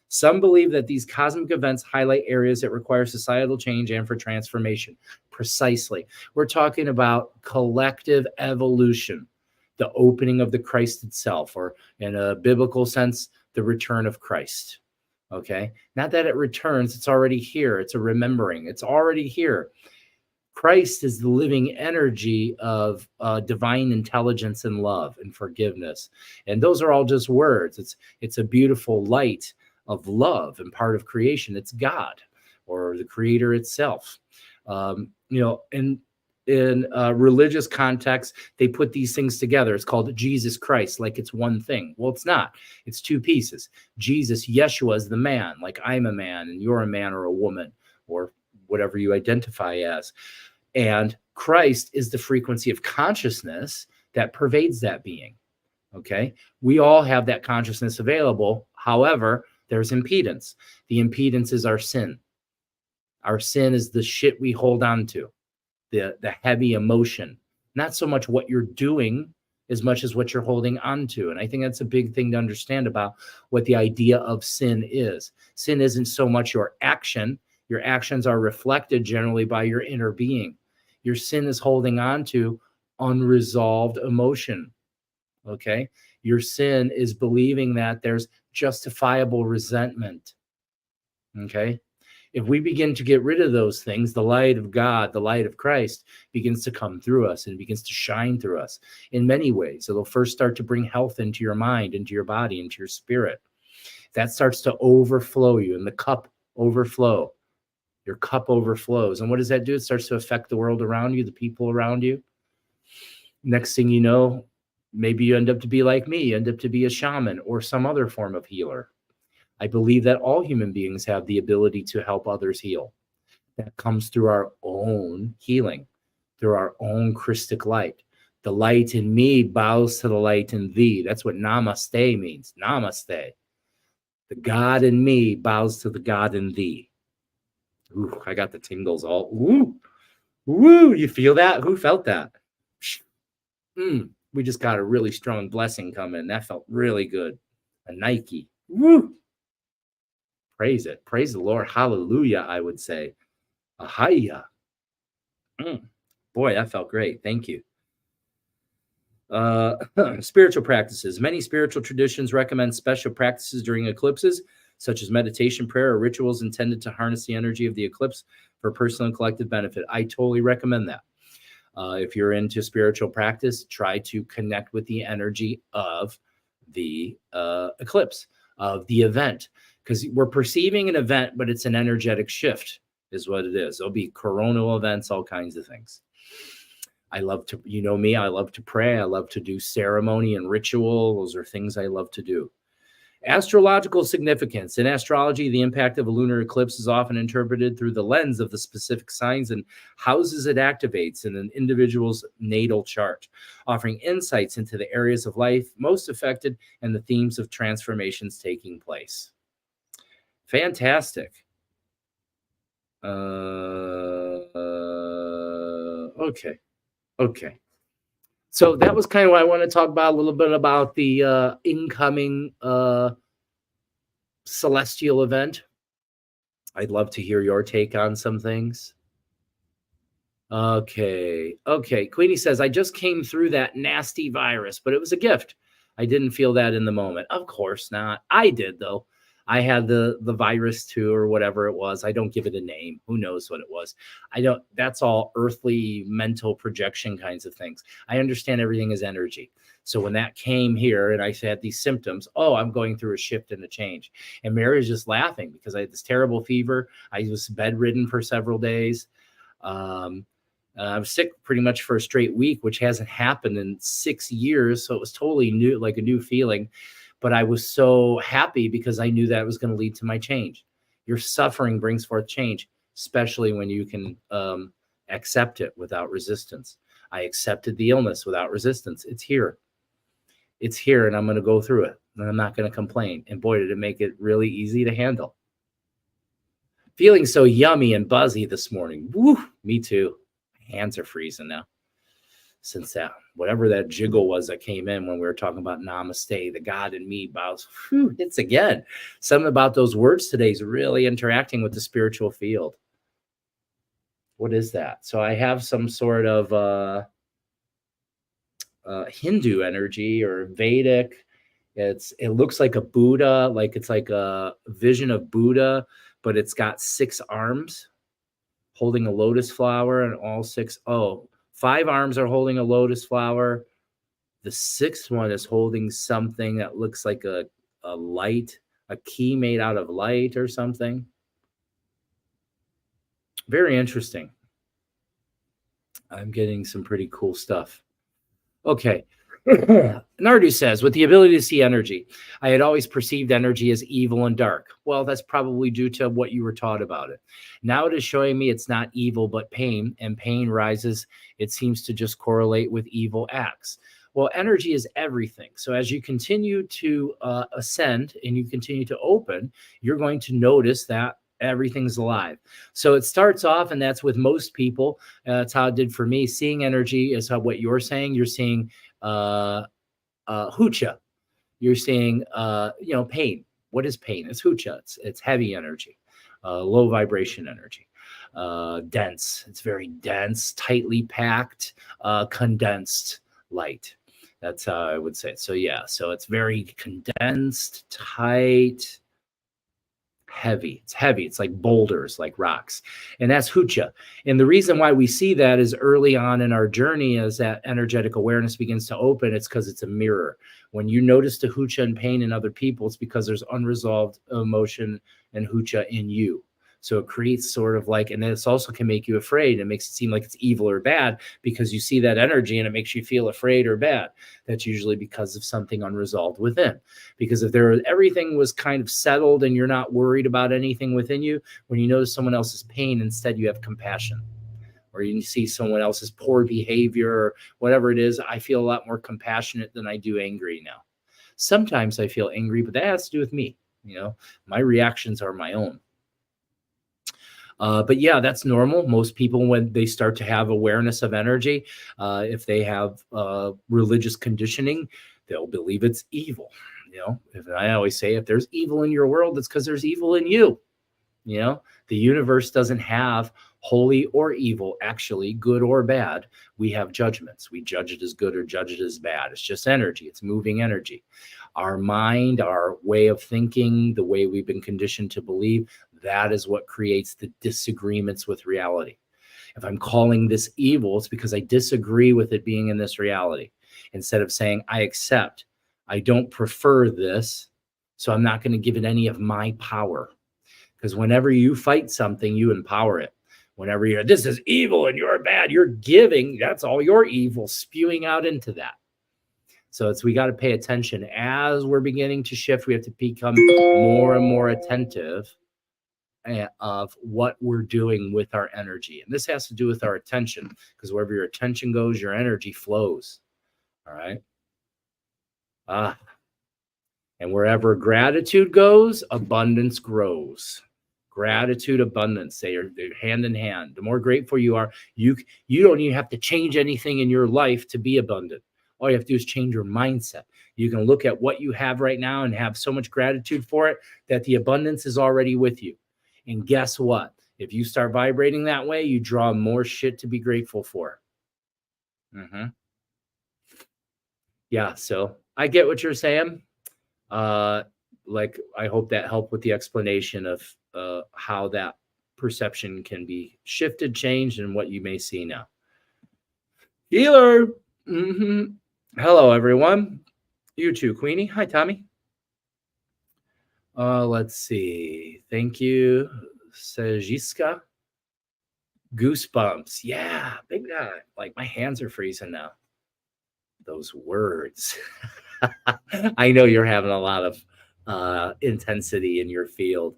Some believe that these cosmic events highlight areas that require societal change and for transformation. Precisely. We're talking about collective evolution, the opening of the Christ itself, or in a biblical sense, the return of Christ. Okay. Not that it returns, it's already here. It's a remembering. It's already here. Christ is the living energy of divine intelligence and love and forgiveness. And those are all just words. It's a beautiful light of love and part of creation. It's God, or the creator itself. In religious context, they put these things together. It's called Jesus Christ, like it's one thing. Well, it's not. It's two pieces. Jesus, Yeshua, is the man, like I'm a man and you're a man or a woman, or whatever you identify as. And Christ is the frequency of consciousness that pervades that being. Okay. We all have that consciousness available. However, there's impedance. The impedance is our sin. Our sin is the shit we hold on to, the heavy emotion, not so much what you're doing as much as what you're holding on to. And I think that's a big thing to understand about what the idea of sin is. Sin isn't so much your action. Your actions are reflected generally by your inner being. Your sin is holding on to unresolved emotion. Okay. Your sin is believing that there's justifiable resentment. Okay. If we begin to get rid of those things, the light of God, the light of Christ begins to come through us and begins to shine through us in many ways. It'll first start to bring health into your mind, into your body, into your spirit. That starts to overflow you, and the cup overflow. Your cup overflows. And what does that do? It starts to affect the world around you, the people around you. Next thing you know, maybe you end up to be like me, you end up to be a shaman or some other form of healer. I believe that all human beings have the ability to help others heal. That comes through our own healing, through our own Christic light. The light in me bows to the light in thee. That's what namaste means. Namaste. The God in me bows to the God in thee. Ooh, I got the tingles all. Ooh, woo, you feel that? Who felt that? We just got a really strong blessing coming. That felt really good. A Nike. Woo. Praise it. Praise the Lord. Hallelujah, I would say. Ahaya. Boy, that felt great. Thank you. Spiritual practices. Many spiritual traditions recommend special practices during eclipses, such as meditation, prayer, or rituals intended to harness the energy of the eclipse for personal and collective benefit. I totally recommend that. If you're into spiritual practice, try to connect with the energy of the eclipse, of the event, because we're perceiving an event, but it's an energetic shift is what it is. There'll be coronal events, all kinds of things. I love to, you know me, I love to pray. I love to do ceremony and ritual. Those are things I love to do. Astrological significance. In astrology, the impact of a lunar eclipse is often interpreted through the lens of the specific signs and houses it activates in an individual's natal chart, offering insights into the areas of life most affected and the themes of transformations taking place. Fantastic. Okay. So that was kind of what I want to talk about, a little bit about the incoming celestial event. I'd love to hear your take on some things. Okay. Queenie says, I just came through that nasty virus, but it was a gift. I didn't feel that in the moment. Of course not. I did, though. I had the virus too, or whatever it was. I don't give it a name. Who knows what it was? That's all earthly mental projection kinds of things. I understand everything is energy. So when that came here and I had these symptoms, I'm going through a shift and a change. And Mary was just laughing because I had this terrible fever. I was bedridden for several days. I was sick pretty much for a straight week, which hasn't happened in 6 years. So it was totally new, like a new feeling. But I was so happy because I knew that was going to lead to my change. Your suffering brings forth change, especially when you can accept it without resistance. I accepted the illness without resistance. It's here. It's here, and I'm going to go through it. And I'm not going to complain. And boy, did it make it really easy to handle. Feeling so yummy and buzzy this morning. Woo, me too. My hands are freezing now. Since that, whatever that jiggle was that came in when we were talking about namaste, the God in me bows. Whew, it's again. Something about those words today is really interacting with the spiritual field. What is that? So I have some sort of Hindu energy or Vedic. It looks like a Buddha, like it's like a vision of Buddha, but it's got 6 arms holding a lotus flower, and all 6. 5 arms are holding a lotus flower. The 6th one is holding something that looks like a light, a key made out of light or something. Very interesting. I'm getting some pretty cool stuff. Okay. Nardu says, with the ability to see energy, I had always perceived energy as evil and dark. Well, that's probably due to what you were taught about it. Now it is showing me it's not evil, but pain, and pain rises. It seems to just correlate with evil acts. Well, energy is everything. So as you continue to ascend and you continue to open, you're going to notice that everything's alive. So it starts off, and that's with most people. That's how it did for me. Seeing energy is what you're saying. You're seeing hucha. You're seeing pain. What is pain? It's hucha. It's heavy energy, low vibration energy, dense. It's very dense, tightly packed, condensed light. That's how I would say it. So yeah, so it's very condensed, tight, heavy. It's heavy. It's like boulders, like rocks. And that's hucha. And the reason why we see that is early on in our journey, as that energetic awareness begins to open, it's because it's a mirror. When you notice the hucha and pain in other people, it's because there's unresolved emotion and hucha in you. So it creates sort of like, and this also can make you afraid. It makes it seem like it's evil or bad because you see that energy and it makes you feel afraid or bad. That's usually because of something unresolved within. Because if everything was kind of settled and you're not worried about anything within you, when you notice someone else's pain, instead you have compassion. Or you see someone else's poor behavior or whatever it is, I feel a lot more compassionate than I do angry now. Sometimes I feel angry, but that has to do with me. My reactions are my own. But yeah, that's normal. Most people, when they start to have awareness of energy, if they have religious conditioning, they'll believe it's evil. If I always say, if there's evil in your world, it's because there's evil in you. The universe doesn't have holy or evil, actually, good or bad. We have judgments. We judge it as good or judge it as bad. It's just energy. It's moving energy. Our mind, our way of thinking, the way we've been conditioned to believe, that is what creates the disagreements with reality. If I'm calling this evil, it's because I disagree with it being in this reality. Instead of saying, I accept, I don't prefer this, so I'm not going to give it any of my power. Because whenever you fight something, you empower it. Whenever you're, this is evil and you're bad, you're giving, that's all your evil spewing out into that. So we got to pay attention. As we're beginning to shift, we have to become more and more attentive of what we're doing with our energy. And this has to do with our attention, because wherever your attention goes, your energy flows. All right. And wherever gratitude goes, abundance grows. Gratitude, abundance, they're hand in hand. The more grateful you are, you don't even have to change anything in your life to be abundant. All you have to do is change your mindset. You can look at what you have right now and have so much gratitude for it that the abundance is already with you. And guess what? If you start vibrating that way, you draw more shit to be grateful for. Yeah, so I get what you're saying. Like, I hope that helped with the explanation of how that perception can be shifted, changed, and what you may see now. Healer. Hello, everyone. You too, Queenie. Hi, Tommy. Let's see. Thank you, Sejiska. Goosebumps. Yeah, big guy. Like, my hands are freezing now. Those words. I know you're having a lot of intensity in your field,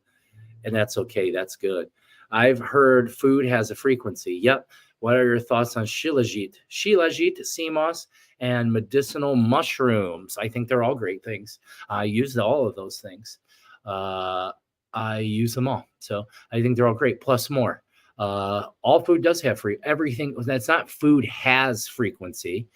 and that's okay. That's good. I've heard food has a frequency. Yep. What are your thoughts on shilajit? Shilajit, sea moss, and medicinal mushrooms. I think they're all great things. I use all of those things. I use them all. So I think they're all great, plus more. All food does have everything. That's not food has frequency.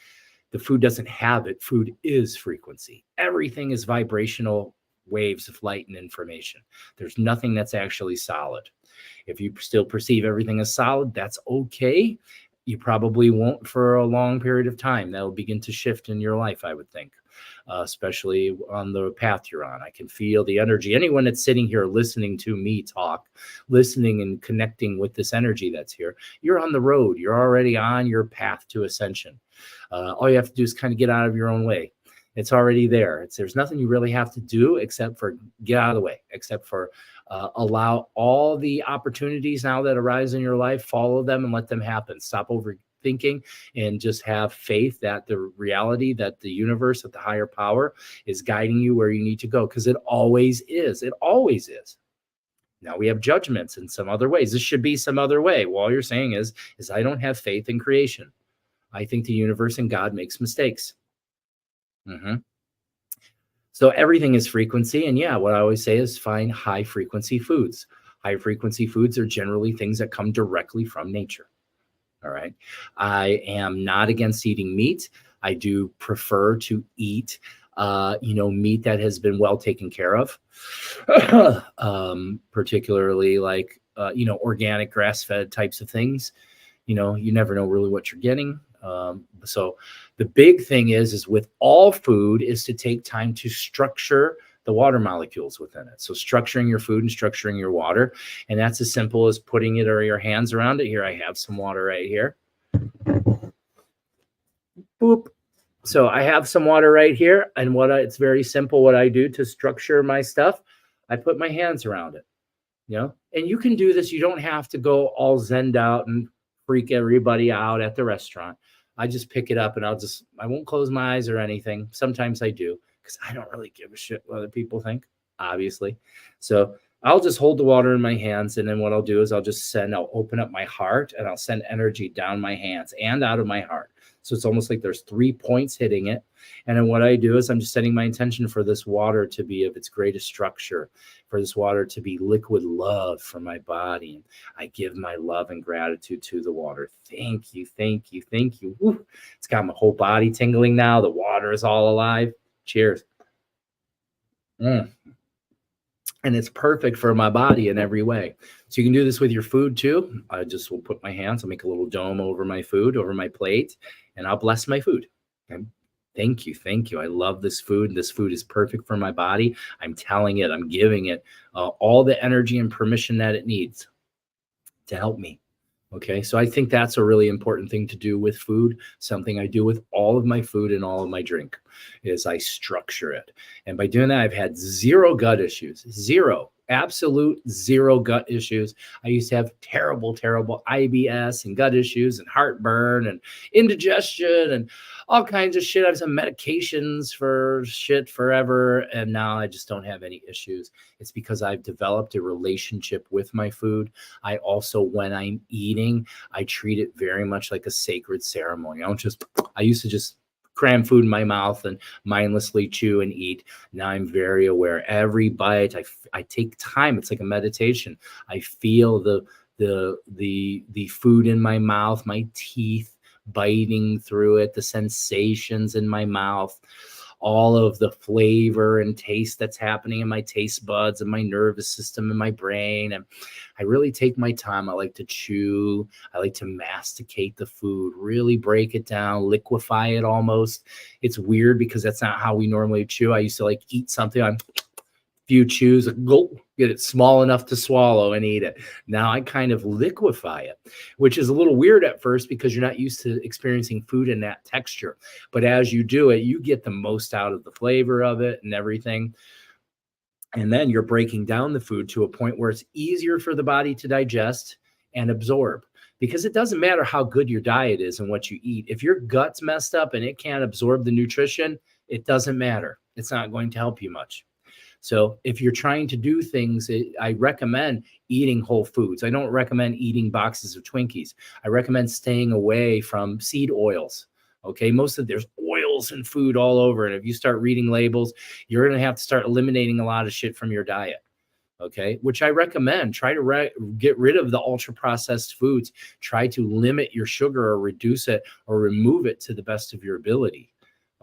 The food doesn't have it. Food is frequency. Everything is vibrational waves of light and information. There's nothing that's actually solid. If you still perceive everything as solid, that's okay. You probably won't for a long period of time. That will begin to shift in your life, I would think, especially on the path you're on. I can feel the energy. Anyone that's sitting here listening to me talk, listening and connecting with this energy that's here, you're on the road. You're already on your path to ascension. All you have to do is kind of get out of your own way. It's already there. There's nothing you really have to do except for get out of the way, except for allow all the opportunities now that arise in your life, follow them and let them happen. Stop overthinking and just have faith that the reality, that the universe, that the higher power is guiding you where you need to go, because it always is. It always is. Now we have judgments in some other ways. This should be some other way. Well, all you're saying is I don't have faith in creation. I think the universe and God makes mistakes. So everything is frequency. And yeah, what I always say is find high frequency foods. High frequency foods are generally things that come directly from nature. All right. I am not against eating meat. I do prefer to eat, meat that has been well taken care of, particularly like, organic grass-fed types of things. You never know really what you're getting. So the big thing is with all food is to take time to structure the water molecules within it. So structuring your food and structuring your water. And that's as simple as putting it or your hands around it. Here, I have some water right here. Boop. So I have some water right here. And it's very simple. What I do to structure my stuff, I put my hands around it, and you can do this. You don't have to go all zenned out and freak everybody out at the restaurant. I just pick it up and I won't close my eyes or anything. Sometimes I do because I don't really give a shit what other people think, obviously. So I'll just hold the water in my hands. And then what I'll do is I'll open up my heart and I'll send energy down my hands and out of my heart. So it's almost like there's 3 points hitting it. And then what I do is I'm just setting my intention for this water to be of its greatest structure, for this water to be liquid love for my body. And I give my love and gratitude to the water. Thank you, thank you, thank you. Woo. It's got my whole body tingling now. The water is all alive. Cheers. And it's perfect for my body in every way. So you can do this with your food too. I just will put my hands, I'll make a little dome over my food, over my plate, and I'll bless my food. Okay? Thank you. Thank you. I love this food. This food is perfect for my body. I'm telling it, I'm giving it all the energy and permission that it needs to help me. Okay, so I think that's a really important thing to do with food. Something I do with all of my food and all of my drink is I structure it. And by doing that, I've had zero gut issues, absolute zero gut issues. I used to have terrible IBS and gut issues and heartburn and indigestion and all kinds of shit. I've some medications for shit forever. And now I just don't have any issues. It's because I've developed a relationship with my food. I also, when I'm eating, I treat it very much like a sacred ceremony. I used to just cram food in my mouth and mindlessly chew and eat. Now I'm very aware. Every bite, I take time. It's like a meditation. I feel the food in my mouth, my teeth biting through it, the sensations in my mouth, all of the flavor and taste that's happening in my taste buds and my nervous system and my brain. And I really take my time. I like to chew. I like to masticate the food, really break it down, liquefy it almost. It's weird because that's not how we normally chew. I used to like eat something. I'm few chews, gulp, get it small enough to swallow and eat it. Now I kind of liquefy it, which is a little weird at first because you're not used to experiencing food in that texture. But as you do it, you get the most out of the flavor of it and everything. And then you're breaking down the food to a point where it's easier for the body to digest and absorb. Because it doesn't matter how good your diet is and what you eat. If your gut's messed up and it can't absorb the nutrition, it doesn't matter. It's not going to help you much. So if you're trying to do things, I recommend eating whole foods. I don't recommend eating boxes of Twinkies. I recommend staying away from seed oils. Okay, there's oils in food all over. And if you start reading labels, you're going to have to start eliminating a lot of shit from your diet. Okay, which I recommend. Try to get rid of the ultra processed foods. Try to limit your sugar or reduce it or remove it to the best of your ability.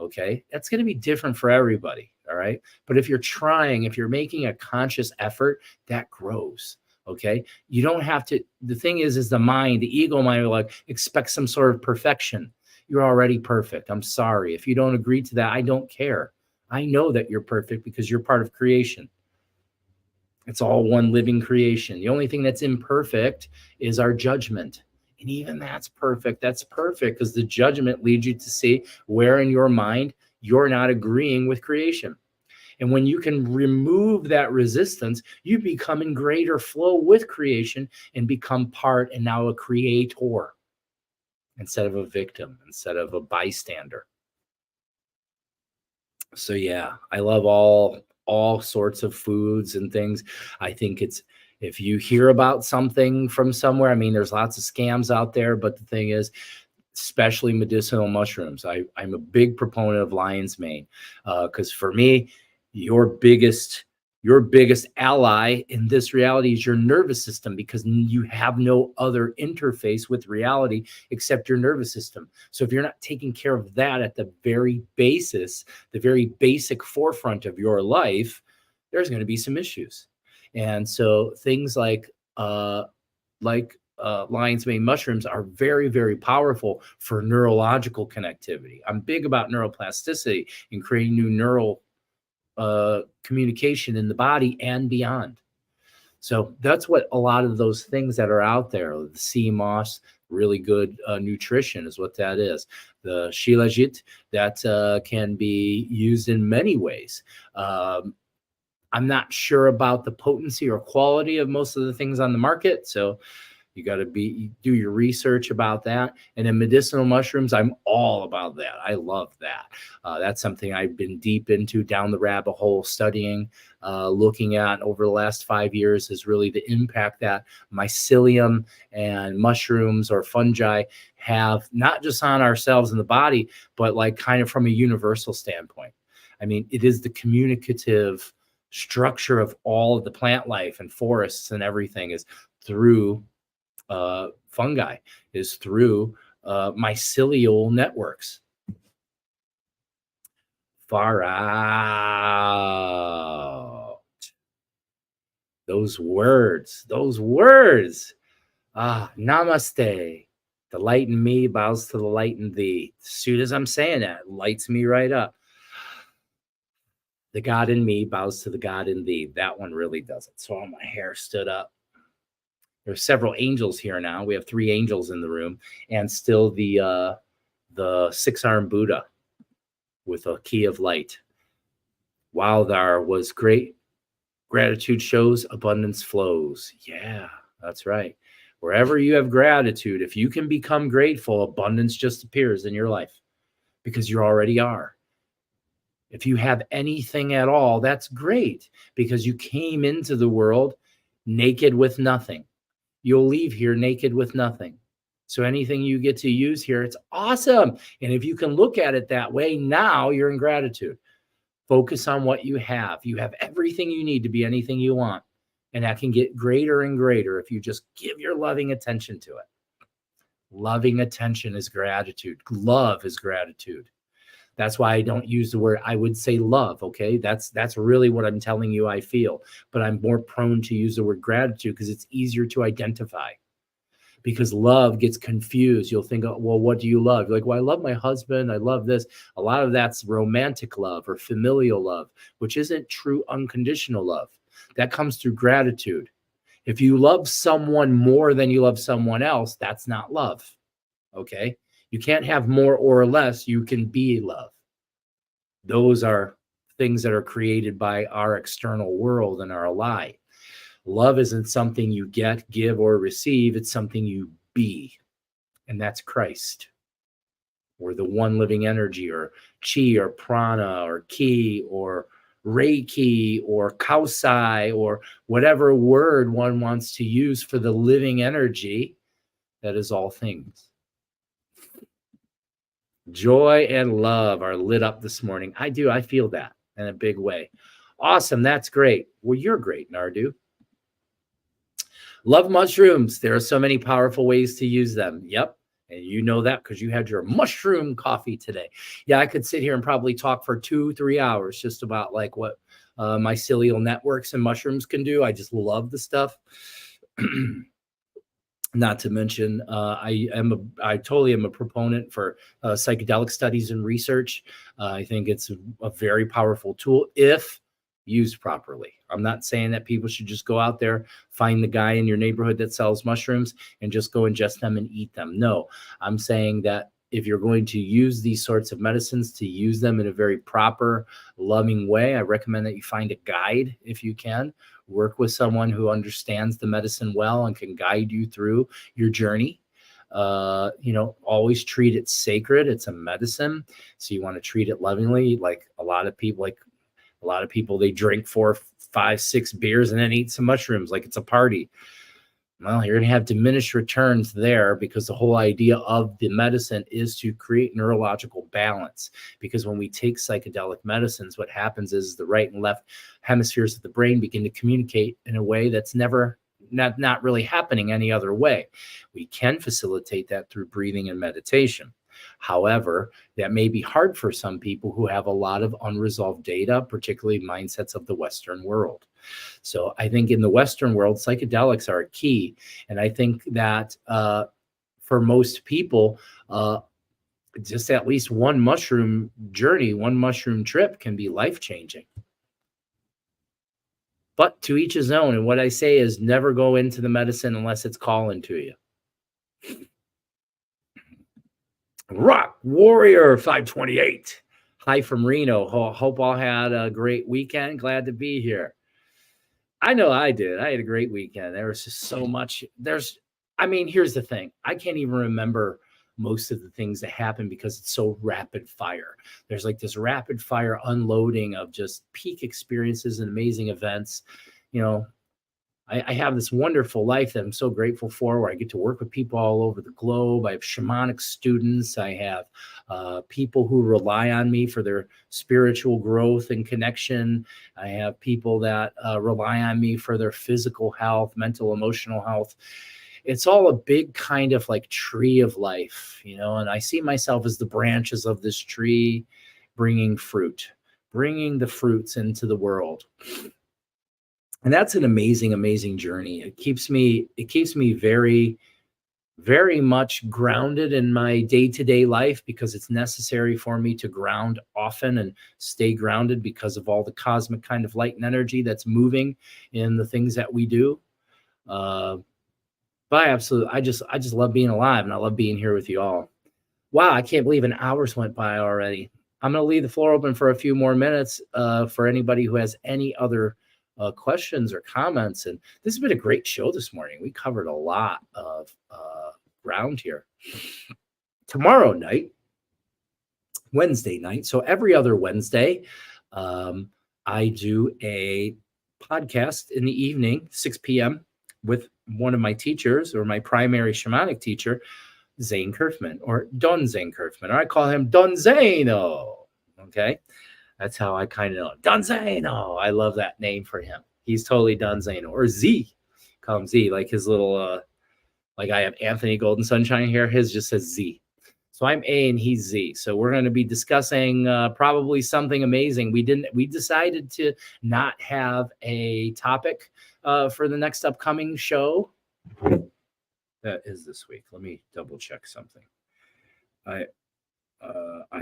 Okay, that's going to be different for everybody. All right. But if you're making a conscious effort, that grows. Okay. You don't have to. The thing is the mind, the ego mind will expect some sort of perfection. You're already perfect. I'm sorry. If you don't agree to that, I don't care. I know that you're perfect because you're part of creation. It's all one living creation. The only thing that's imperfect is our judgment. And even that's perfect. That's perfect because the judgment leads you to see where in your mind you're not agreeing with creation. And when you can remove that resistance, you become in greater flow with creation and become part and now a creator instead of a victim, instead of a bystander. So yeah, I love all sorts of foods and things. I think if you hear about something from somewhere, I mean, there's lots of scams out there, but the thing is, especially medicinal mushrooms. I'm a big proponent of lion's mane because for me, your biggest ally in this reality is your nervous system because you have no other interface with reality except your nervous system. So if you're not taking care of that at the very basis, the very basic forefront of your life, there's going to be some issues. And so things like lion's mane mushrooms are very, very powerful for neurological connectivity. I'm big about neuroplasticity and creating new neural communication in the body and beyond. So that's what a lot of those things that are out there, the sea moss, really good nutrition is what that is. The shilajit, that can be used in many ways. I'm not sure about the potency or quality of most of the things on the market. So you got to do your research about that. And then medicinal mushrooms, I'm all about that. I love that. That's something I've been deep into, down the rabbit hole, studying, looking at over the last 5 years, is really the impact that mycelium and mushrooms or fungi have, not just on ourselves and the body, but like kind of from a universal standpoint. I mean, it is the communicative structure of all of the plant life and forests and everything is through fungi, is through mycelial networks. Far out. Those words. Namaste. The light in me bows to the light in thee. As soon as I'm saying that, it lights me right up. The God in me bows to the God in thee. That one really does it. So all my hair stood up. There's several angels here now. We have 3 angels in the room, and still the 6-armed Buddha with a key of light. While there was great gratitude shows, abundance flows. Yeah, that's right. Wherever you have gratitude, if you can become grateful, abundance just appears in your life because you already are. If you have anything at all, that's great because you came into the world naked with nothing. You'll leave here naked with nothing. So anything you get to use here, it's awesome. And if you can look at it that way, now you're in gratitude. Focus on what you have. You have everything you need to be anything you want. And that can get greater and greater if you just give your loving attention to it. Loving attention is gratitude. Love is gratitude. That's why I don't use the word, I would say love, okay? That's really what I'm telling you I feel. But I'm more prone to use the word gratitude because it's easier to identify. Because love gets confused. You'll think, oh, well, what do you love? You're like, well, I love my husband. I love this. A lot of that's romantic love or familial love, which isn't true unconditional love. That comes through gratitude. If you love someone more than you love someone else, that's not love, okay? You can't have more or less. You can be love. Those are things that are created by our external world and are a lie. Love isn't something you get, give, or receive. It's something you be. And that's Christ. Or the one living energy, or chi, or prana, or ki, or reiki, or kausai, or whatever word one wants to use for the living energy that is all things. Joy and love are lit up this morning. I do. I feel that in a big way. Awesome. That's great. Well, you're great, Nardu. Love mushrooms. There are so many powerful ways to use them. Yep. And you know that because you had your mushroom coffee today. Yeah, I could sit here and probably talk for 2-3 hours just about like what mycelial networks and mushrooms can do. I just love the stuff. Not to mention, I totally am a proponent for psychedelic studies and research. I think it's a very powerful tool if used properly. I'm not saying that people should just go out there, find the guy in your neighborhood that sells mushrooms and just go ingest them and eat them. No, I'm saying that if you're going to use these sorts of medicines, to use them in a very proper, loving way, I recommend that you find a guide if you can. Work with someone who understands the medicine well and can guide you through your journey. Always treat it sacred. It's a medicine. So you want to treat it lovingly. Like a lot of people, they drink 4, 5, 6 beers and then eat some mushrooms like it's a party. Well, you're going to have diminished returns there because the whole idea of the medicine is to create neurological balance. Because when we take psychedelic medicines, what happens is the right and left hemispheres of the brain begin to communicate in a way that's not really happening any other way. We can facilitate that through breathing and meditation. However, that may be hard for some people who have a lot of unresolved data, particularly mindsets of the Western world. So I think in the Western world, psychedelics are key. And I think that for most people, just at least one mushroom journey, one mushroom trip can be life-changing. But to each his own. And what I say is never go into the medicine unless it's calling to you. Rock Warrior 528. Hi from Reno. Hope all had a great weekend. Glad to be here. I know I did. I had a great weekend. There was just so much. Here's the thing. I can't even remember most of the things that happened because it's so rapid fire. There's like this rapid fire unloading of just peak experiences and amazing events. I have this wonderful life that I'm so grateful for, where I get to work with people all over the globe. I have shamanic students. I have people who rely on me for their spiritual growth and connection. I have people that rely on me for their physical health, mental, emotional health. It's all a big kind of like tree of life, and I see myself as the branches of this tree bringing the fruits into the world. And that's an amazing, amazing journey. It keeps me very, very much grounded in my day-to-day life, because it's necessary for me to ground often and stay grounded because of all the cosmic kind of light and energy that's moving in the things that we do. But I just love being alive, and I love being here with you all. Wow, I can't believe an hour's went by already. I'm going to leave the floor open for a few more minutes for anybody who has any other questions or comments. And this has been a great show this morning. We covered a lot of ground here. Tomorrow night, Wednesday night, so every other Wednesday, I do a podcast in the evening, 6 p.m. with one of my teachers, or my primary shamanic teacher, Zane Kerfman, or Don Zane Kerfman, or I call him Don Zano. Okay. That's how I kind of know him. Don Zano. I love that name for him. He's totally Don Zano, or Z. Call him Z, like his little, like I have Anthony Golden Sunshine here. His just says Z. So I'm A and he's Z. So we're going to be discussing probably something amazing. We decided to not have a topic for the next upcoming show. That is this week. Let me double check something. I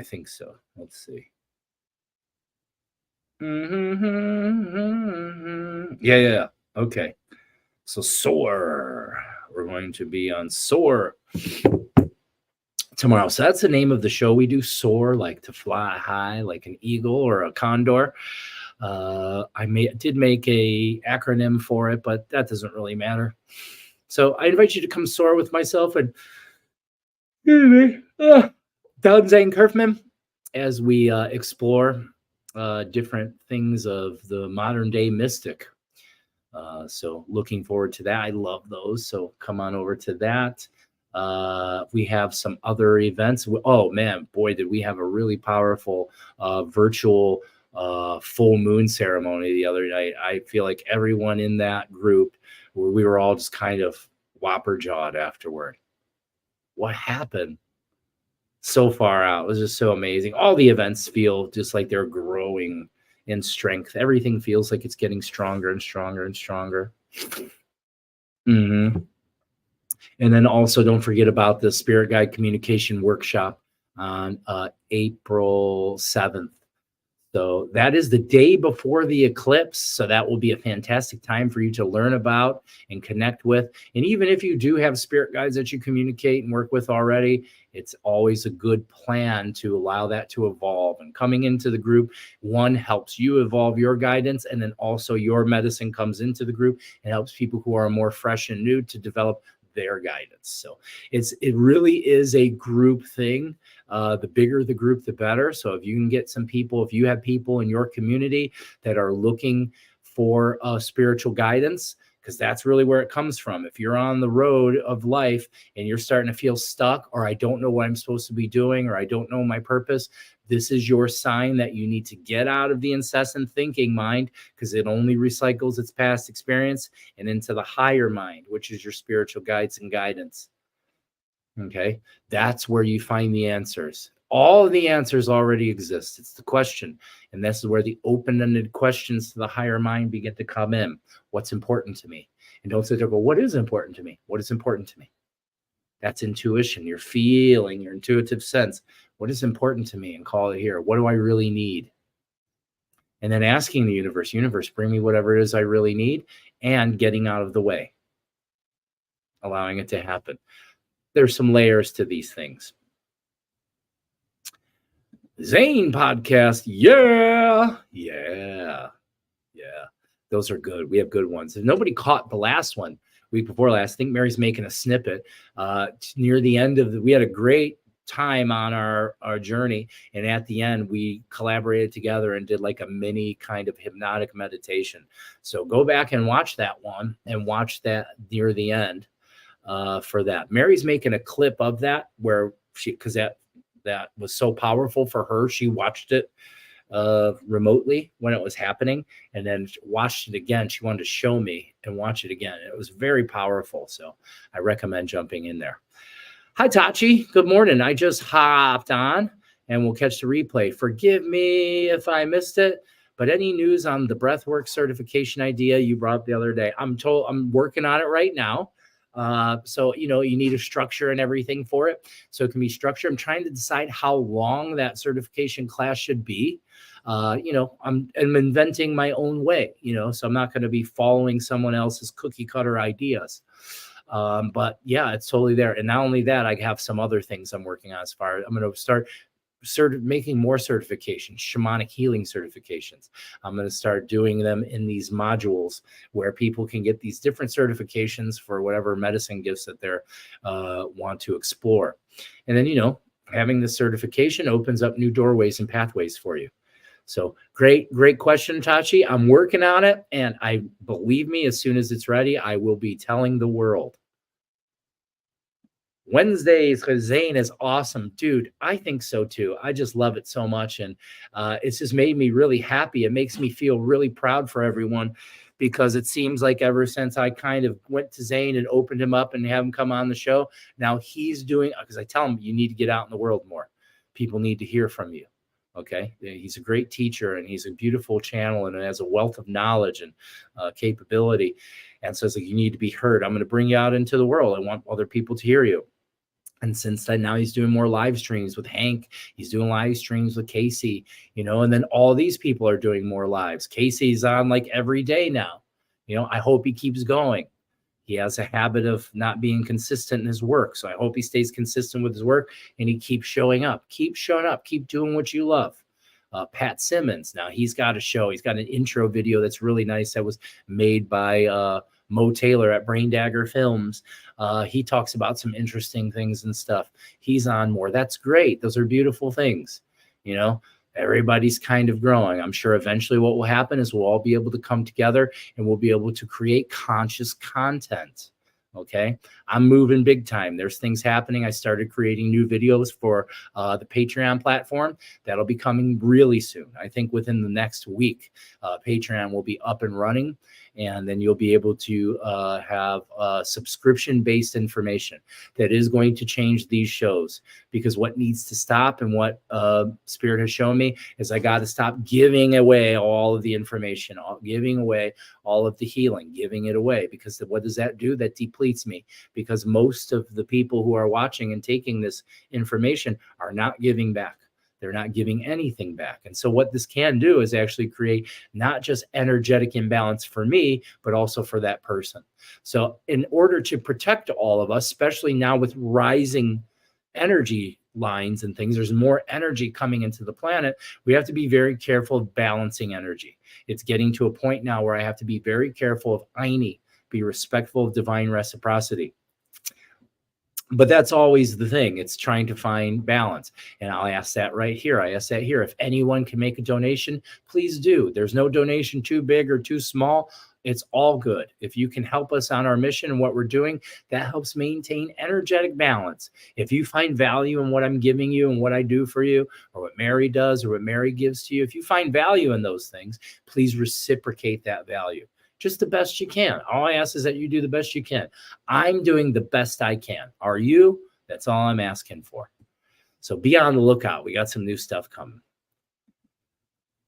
think so. Let's see. Yeah. Okay. So soar. We're going to be on soar tomorrow. So that's the name of the show. We do soar, like to fly high, like an eagle or a condor. I did make a acronym for it, but that doesn't really matter. So I invite you to come soar with myself and Don Zane Kerfman as we explore different things of the modern day mystic. So looking forward to that. I love those. So come on over to that. We have some other events. Oh man, boy, did we have a really powerful virtual full moon ceremony the other night. I feel like everyone in that group, where we were all just kind of whopper jawed afterward. What happened? So far out. It was just so amazing. All the events feel just like they're growing in strength. Everything feels like it's getting stronger and stronger and stronger. Mm-hmm. And then also don't forget about the Spirit Guide Communication Workshop on April 7th. So that is the day before the eclipse. So that will be a fantastic time for you to learn about and connect with. And even if you do have spirit guides that you communicate and work with already, it's always a good plan to allow that to evolve. And coming into the group, one, helps you evolve your guidance, and then also your medicine comes into the group and helps people who are more fresh and new to develop their guidance. So it really is a group thing. The bigger the group, the better. So if you can get some people, if you have people in your community that are looking for spiritual guidance, because that's really where it comes from. If you're on the road of life and you're starting to feel stuck, or I don't know what I'm supposed to be doing, or I don't know my purpose, this is your sign that you need to get out of the incessant thinking mind, because it only recycles its past experience, and into the higher mind, which is your spiritual guides and guidance. Okay, that's where you find the answers. All of the answers already exist. It's the question. And this is where the open-ended questions to the higher mind begin to come in. What's important to me? And don't sit there and go, what is important to me? What is important to me? That's intuition. You're feeling your intuitive sense. What is important to me? And call it here. What do I really need? and then asking the universe, bring me whatever it is I really need, and getting out of the way, allowing it to happen. There's some layers to these things. Zane podcast. Yeah. Those are good. We have good ones. If nobody caught the last one, week before last, I think Mary's making a snippet near the end of we had a great time on our journey, and at the end we collaborated together and did like a mini kind of hypnotic meditation. So go back and watch that one, and watch that near the end for that. Mary's making a clip of that where because that was so powerful for her, she watched it remotely when it was happening, and then watched it again. She wanted to show me and watch it again. It was very powerful, so I recommend jumping in there. Hi Tachi, good morning. I just hopped on and we'll catch the replay. Forgive me if I missed it, but any news on the breathwork certification idea you brought up the other day? I'm working on it right now. So, you need a structure and everything for it. So it can be structured. I'm trying to decide how long that certification class should be. I'm inventing my own way, so I'm not going to be following someone else's cookie cutter ideas. But yeah, it's totally there. And not only that, I have some other things I'm working on as far as I'm going to start making more certifications, shamanic healing certifications. I'm going to start doing them in these modules where people can get these different certifications for whatever medicine gifts that they're want to explore. And then, having the certification opens up new doorways and pathways for you. So great question, Tachi. I'm working on it, and believe me, as soon as it's ready, I will be telling the world. Wednesdays, because Zane is awesome. Dude, I think so too. I just love it so much. And it's just made me really happy. It makes me feel really proud for everyone, because it seems like ever since I kind of went to Zane and opened him up and have him come on the show, now he's doing, because I tell him, you need to get out in the world more. People need to hear from you. Okay. He's a great teacher, and he's a beautiful channel, and has a wealth of knowledge and capability. And so it's like, you need to be heard. I'm going to bring you out into the world. I want other people to hear you. And since then, now he's doing more live streams with Hank. He's doing live streams with Casey, and then all these people are doing more lives. Casey's on like every day now. I hope he keeps going. He has a habit of not being consistent in his work. So I hope he stays consistent with his work, and he keeps showing up. Keep showing up. Keep doing what you love. Pat Simmons, now he's got a show. He's got an intro video that's really nice that was made by Mo Taylor at Brain Dagger Films. He talks about some interesting things and stuff. He's on more. That's great. Those are beautiful things. Everybody's kind of growing. I'm sure eventually what will happen is we'll all be able to come together, and we'll be able to create conscious content. Okay. I'm moving big time. There's things happening. I started creating new videos for the Patreon platform. That'll be coming really soon. I think within the next week, Patreon will be up and running. And then you'll be able to have subscription-based information that is going to change these shows, because what needs to stop, and what Spirit has shown me, is I got to stop giving away all of the information, giving away all of the healing, giving it away, because what does that do? That depletes me, because most of the people who are watching and taking this information are not giving back. They're not giving anything back. And so what this can do is actually create not just energetic imbalance for me, but also for that person. So in order to protect all of us, especially now with rising energy lines and things, there's more energy coming into the planet. We have to be very careful of balancing energy. It's getting to a point now where I have to be very careful of Aini, be respectful of divine reciprocity. But that's always the thing. It's trying to find balance. And I'll ask that right here. I ask that here. If anyone can make a donation, please do. There's no donation too big or too small. It's all good. If you can help us on our mission and what we're doing, that helps maintain energetic balance. If you find value in what I'm giving you and what I do for you, or what Mary does, or what Mary gives to you, if you find value in those things, please reciprocate that value. Just the best you can. All I ask is that you do the best you can. I'm doing the best I can. Are you? That's all I'm asking for. So be on the lookout. We got some new stuff coming.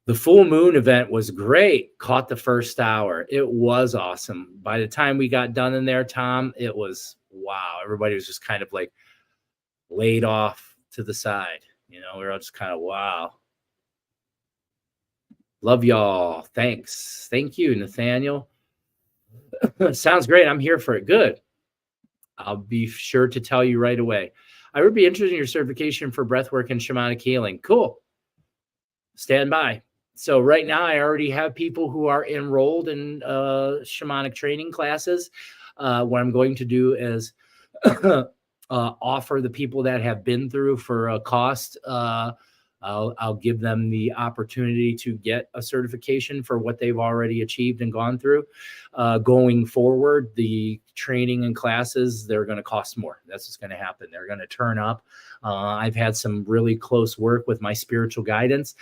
The full moon event was great. Caught the first hour. It was awesome. By the time we got done in there, Tom, it was wow. Everybody was just kind of like laid off to the side. We were all just kind of wow. Love y'all. Thanks. Thank you, Nathaniel. Sounds great. I'm here for it. Good. I'll be sure to tell you right away. I would be interested in your certification for breathwork and shamanic healing. Cool. Stand by. So right now, I already have people who are enrolled in shamanic training classes. What I'm going to do is offer the people that have been through for a cost. I'll give them the opportunity to get a certification for what they've already achieved and gone through. Going forward, the training and classes, they're going to cost more. That's what's going to happen. They're going to turn up. I've had some really close work with my spiritual guidance,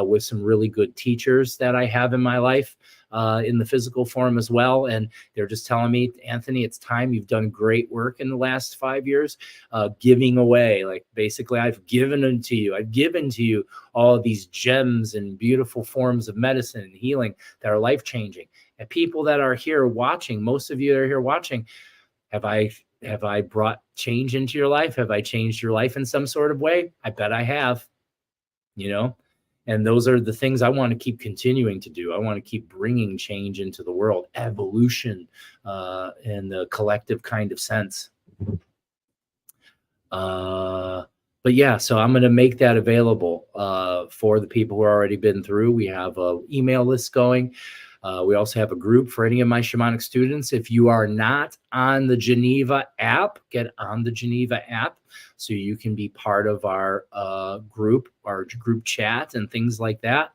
with some really good teachers that I have in my life. In the physical form as well. And they're just telling me, Anthony, it's time. You've done great work in the last 5 years, giving away. Like basically, I've given them to you. I've given to you all of these gems and beautiful forms of medicine and healing that are life-changing. And people that are here watching, most of you that are here watching, have I brought change into your life? Have I changed your life in some sort of way? I bet I have, you know? And those are the things I want to keep continuing to do. I want to keep bringing change into the world, evolution, in the collective kind of sense. But yeah, so I'm going to make that available for the people who have already been through. We have an email list going. We also have a group for any of my shamanic students. If you are not on the Geneva app, get on the Geneva app so you can be part of our group chat and things like that.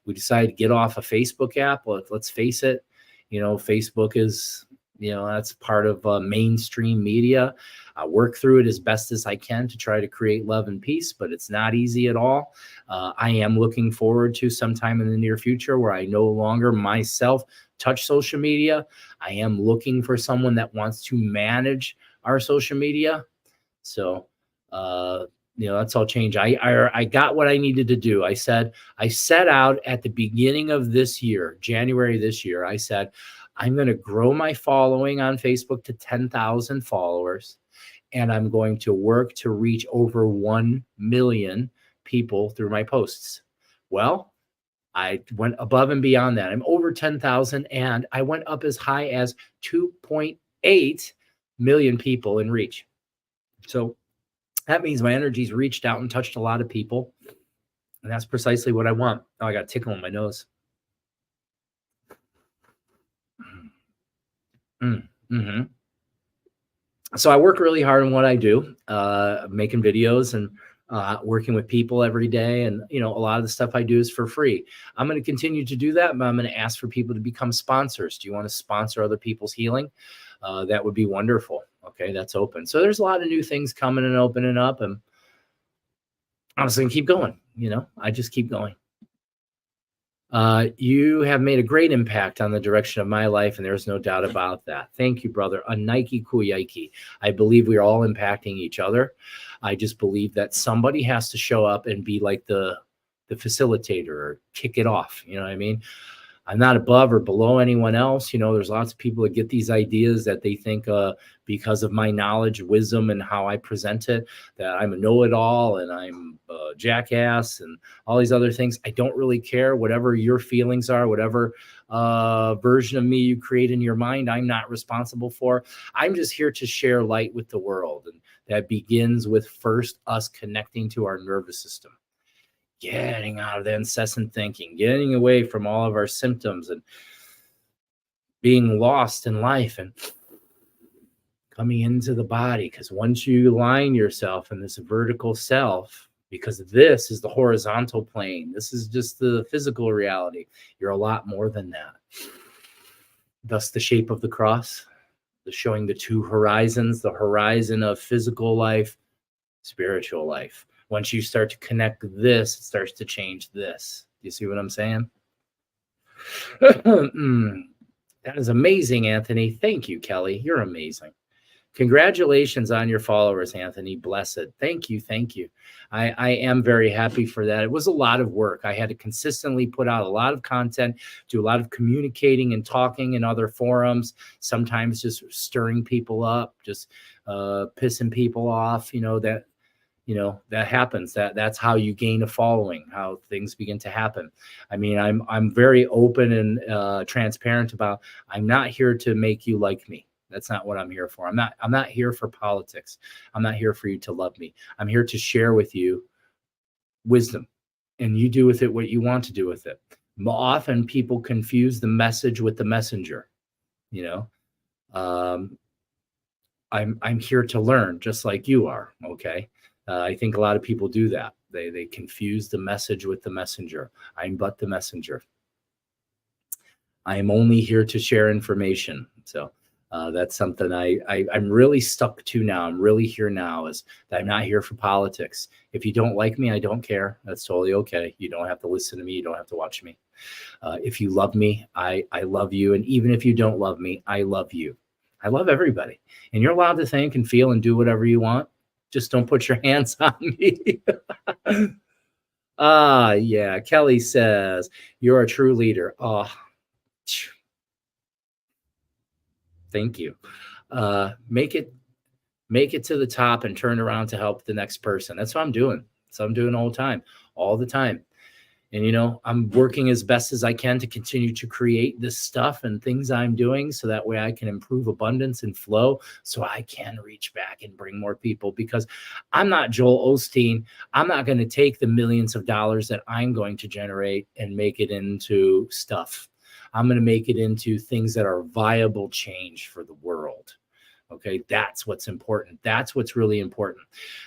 We decided to get off a Facebook app. Let's face it, Facebook is, that's part of mainstream media. I work through it as best as I can to try to create love and peace, but it's not easy at all. I am looking forward to sometime in the near future where I no longer myself touch social media. I am looking for someone that wants to manage our social media. So, that's all change. I got what I needed to do. I set out at the beginning of this year, January this year, I said, I'm going to grow my following on Facebook to 10,000 followers. And I'm going to work to reach over 1 million people through my posts. Well, I went above and beyond that. I'm over 10,000, and I went up as high as 2.8 million people in reach. So that means my energy's reached out and touched a lot of people. And that's precisely what I want. Oh, I got a tickle in my nose. Mm-hmm. So I work really hard on what I do, making videos and working with people every day. And, a lot of the stuff I do is for free. I'm going to continue to do that, but I'm going to ask for people to become sponsors. Do you want to sponsor other people's healing? That would be wonderful. Okay, that's open. So there's a lot of new things coming and opening up, and I'm just going to keep going. I just keep going. You have made a great impact on the direction of my life, and there's no doubt about that. Thank you, brother. A Nike Kuyaki. I believe we are all impacting each other. I just believe that somebody has to show up and be like the facilitator or kick it off. You know what I mean? I'm not above or below anyone else. There's lots of people that get these ideas that they think because of my knowledge, wisdom, and how I present it, that I'm a know-it-all and I'm a jackass and all these other things. I don't really care. Whatever your feelings are, whatever version of me you create in your mind, I'm not responsible for. I'm just here to share light with the world. And that begins with first us connecting to our nervous system. Getting out of the incessant thinking, getting away from all of our symptoms and being lost in life and coming into the body. Because once you align yourself in this vertical self, because this is the horizontal plane, this is just the physical reality, you're a lot more than that. Thus the shape of the cross, showing the two horizons, the horizon of physical life, spiritual life. Once you start to connect this, it starts to change this. Do you see what I'm saying? That is amazing, Anthony. Thank you, Kelly. You're amazing. Congratulations on your followers, Anthony. Blessed. Thank you. Thank you. I am very happy for that. It was a lot of work. I had to consistently put out a lot of content, do a lot of communicating and talking in other forums, sometimes just stirring people up, just pissing people off, that that happens. That's how you gain a following, how things begin to happen. I mean, I'm very open and transparent about, I'm not here to make you like me. That's not what I'm here for. I'm not here for politics. I'm not here for you to love me. I'm here to share with you wisdom, and you do with it what you want to do with it. Often people confuse the message with the messenger. Um, I'm here to learn, just like you are. Okay. I think a lot of people do that. They confuse the message with the messenger. I'm but the messenger. I am only here to share information. So that's something I'm really stuck to now. I'm really here now, is that I'm not here for politics. If you don't like me, I don't care. That's totally okay. You don't have to listen to me. You don't have to watch me. If you love me, I love you. And even if you don't love me, I love you. I love everybody. And you're allowed to think and feel and do whatever you want. Just don't put your hands on me. Yeah. Kelly says, you're a true leader. Oh, thank you. Make it to the top and turn around to help the next person. That's what I'm doing. So I'm doing all the time. And, I'm working as best as I can to continue to create this stuff and things I'm doing, so that way I can improve abundance and flow, so I can reach back and bring more people, because I'm not Joel Osteen. I'm not going to take the millions of dollars that I'm going to generate and make it into stuff. I'm going to make it into things that are viable change for the world. Okay, that's what's important. That's what's really important.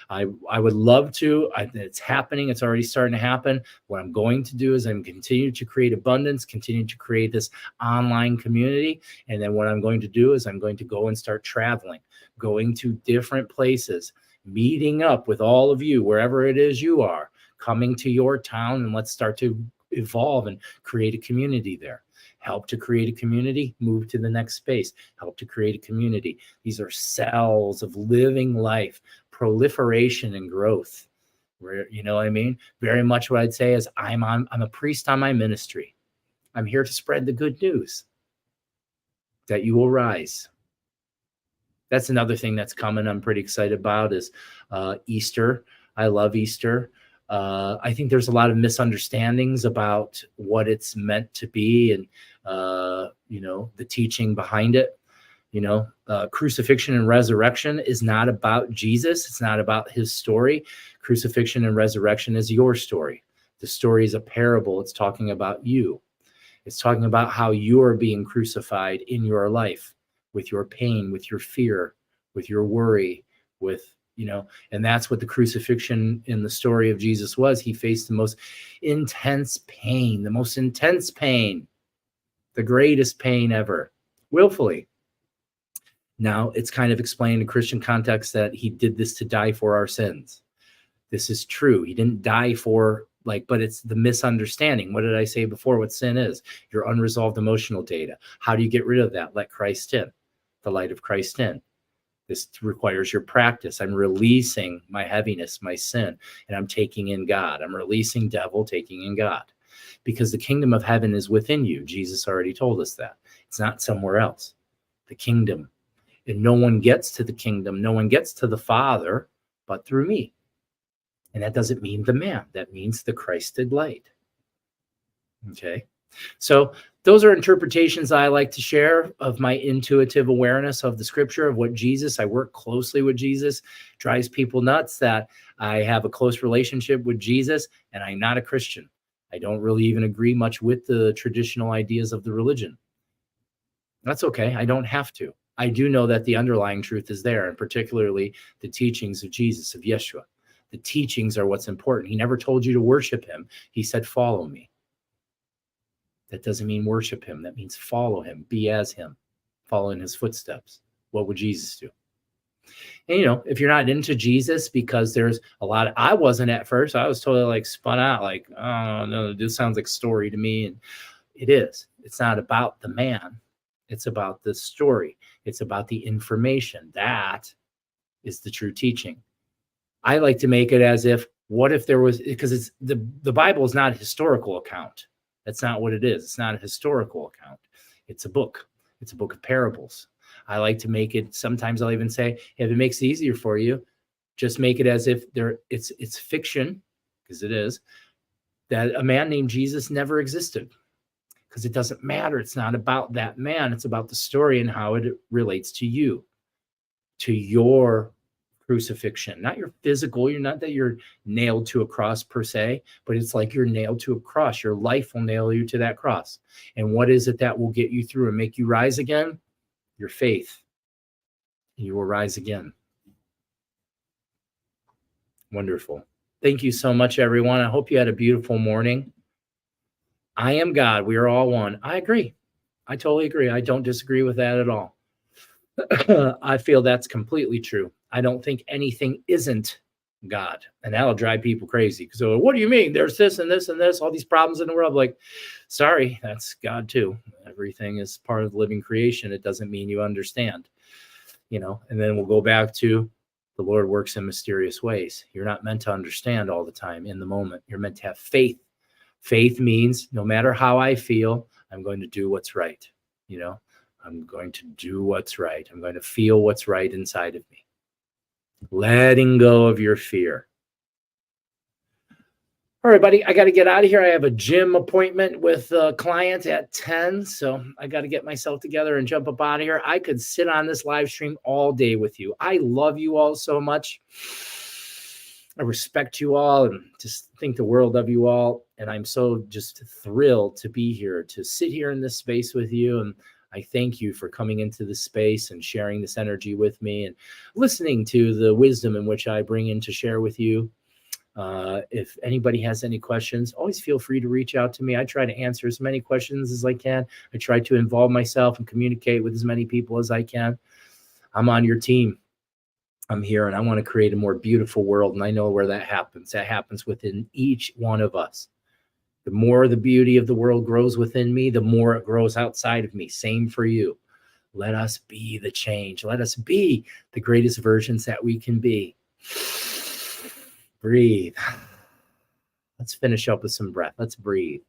I would love to. It's happening. It's already starting to happen. What I'm going to do is I'm continue to create abundance, continue to create this online community. And then what I'm going to do is I'm going to go and start traveling, going to different places, meeting up with all of you, wherever it is you are, coming to your town, and let's start to evolve and create a community there. Help to create a community, move to the next space, help to create a community. These are cells of living life, proliferation and growth. Where, you know what I mean? Very much what I'd say is I'm a priest on my ministry. I'm here to spread the good news that you will rise. That's another thing that's coming I'm pretty excited about is Easter. I love Easter. I think there's a lot of misunderstandings about what it's meant to be, and the teaching behind it. Crucifixion and resurrection is not about Jesus. It's not about his story. Crucifixion and resurrection is your story. The story is a parable. It's talking about you. It's talking about how you are being crucified in your life, with your pain, with your fear, with your worry, with and that's what the crucifixion in the story of Jesus was. He faced the most intense pain, the greatest pain ever, willfully. Now it's kind of explained in Christian context that he did this to die for our sins. This is true. He didn't die for but it's the misunderstanding. What did I say before? What sin is? Your unresolved emotional data. How do you get rid of that? Let Christ in, the light of Christ in. This requires your practice. I'm releasing my heaviness, my sin, and I'm taking in God. I'm releasing devil, taking in God, because the kingdom of heaven is within you. Jesus already told us that. It's not somewhere else. The kingdom. And no one gets to the kingdom. No one gets to the Father but through me. And that doesn't mean the man. That means the Christed light. Okay. So those are interpretations I like to share of my intuitive awareness of the scripture, of what Jesus, I work closely with Jesus, drives people nuts that I have a close relationship with Jesus, and I'm not a Christian. I don't really even agree much with the traditional ideas of the religion. That's okay. I don't have to. I do know that the underlying truth is there, and particularly the teachings of Jesus, of Yeshua. The teachings are what's important. He never told you to worship him. He said, follow me. That doesn't mean worship him. That means follow him, be as him, follow in his footsteps. What would Jesus do? And, if you're not into Jesus, because there's a lot I wasn't at first. I was totally spun out, oh, no, this sounds like a story to me. And it is. It's not about the man. It's about the story. It's about the information. That is the true teaching. I like to make it as if, what if there was, because it's the Bible is not a historical account. That's not what it is. It's not a historical account. It's a book. It's a book of parables. I like to make it, sometimes I'll even say, if it makes it easier for you, Just make it as if it's fiction, because it is, that a man named Jesus never existed. Because it doesn't matter. It's not about that man. It's about the story and how it relates to you, to your crucifixion, not your physical. You're not that you're nailed to a cross per se, but it's like you're nailed to a cross. Your life will nail you to that cross. And what is it that will get you through and make you rise again? Your faith. You will rise again. Wonderful. Thank you so much, everyone. I hope you had a beautiful morning. I am God. We are all one. I agree. I totally agree. I don't disagree with that at all. I feel that's completely true. I don't think anything isn't God. And that'll drive people crazy. Because, what do you mean? There's this and this and this, all these problems in the world. Like, sorry, that's God too. Everything is part of the living creation. It doesn't mean you understand. And then we'll go back to the Lord works in mysterious ways. You're not meant to understand all the time in the moment. You're meant to have faith. Faith means no matter how I feel, I'm going to do what's right. I'm going to do what's right. I'm going to feel what's right inside of me. Letting go of your fear. All right, buddy, I got to get out of here. I have a gym appointment with a client at 10, so I got to get myself together and jump up out of here. I could sit on this live stream all day with you. I love you all so much. I respect you all and just think the world of you all. And I'm so just thrilled to be here, to sit here in this space with you. And I thank you for coming into this space and sharing this energy with me and listening to the wisdom in which I bring in to share with you. If anybody has any questions, always feel free to reach out to me. I try to answer as many questions as I can. I try to involve myself and communicate with as many people as I can. I'm on your team. I'm here and I want to create a more beautiful world. And I know where that happens. That happens within each one of us. The more the beauty of the world grows within me, the more it grows outside of me. Same for you. Let us be the change. Let us be the greatest versions that we can be. Breathe. Let's finish up with some breath. Let's breathe.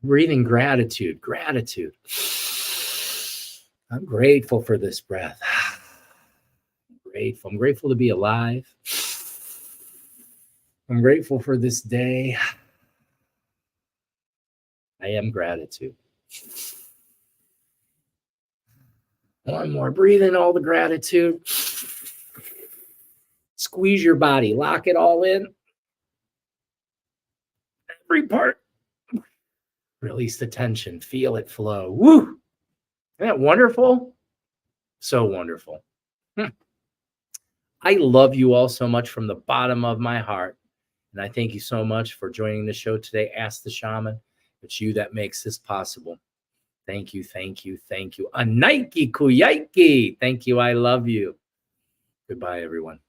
Breathing gratitude. Gratitude. I'm grateful for this breath. Grateful. I'm grateful to be alive. I'm grateful for this day. I am gratitude. One more. Breathe in all the gratitude. Squeeze your body. Lock it all in. Every part. Release the tension. Feel it flow. Woo! Isn't that wonderful? So wonderful. I love you all so much from the bottom of my heart. And I thank you so much for joining the show today. Ask the Shaman. It's you that makes this possible. Thank you, thank you, thank you. Anaiki kuyaiki. Thank you. I love you. Goodbye, everyone.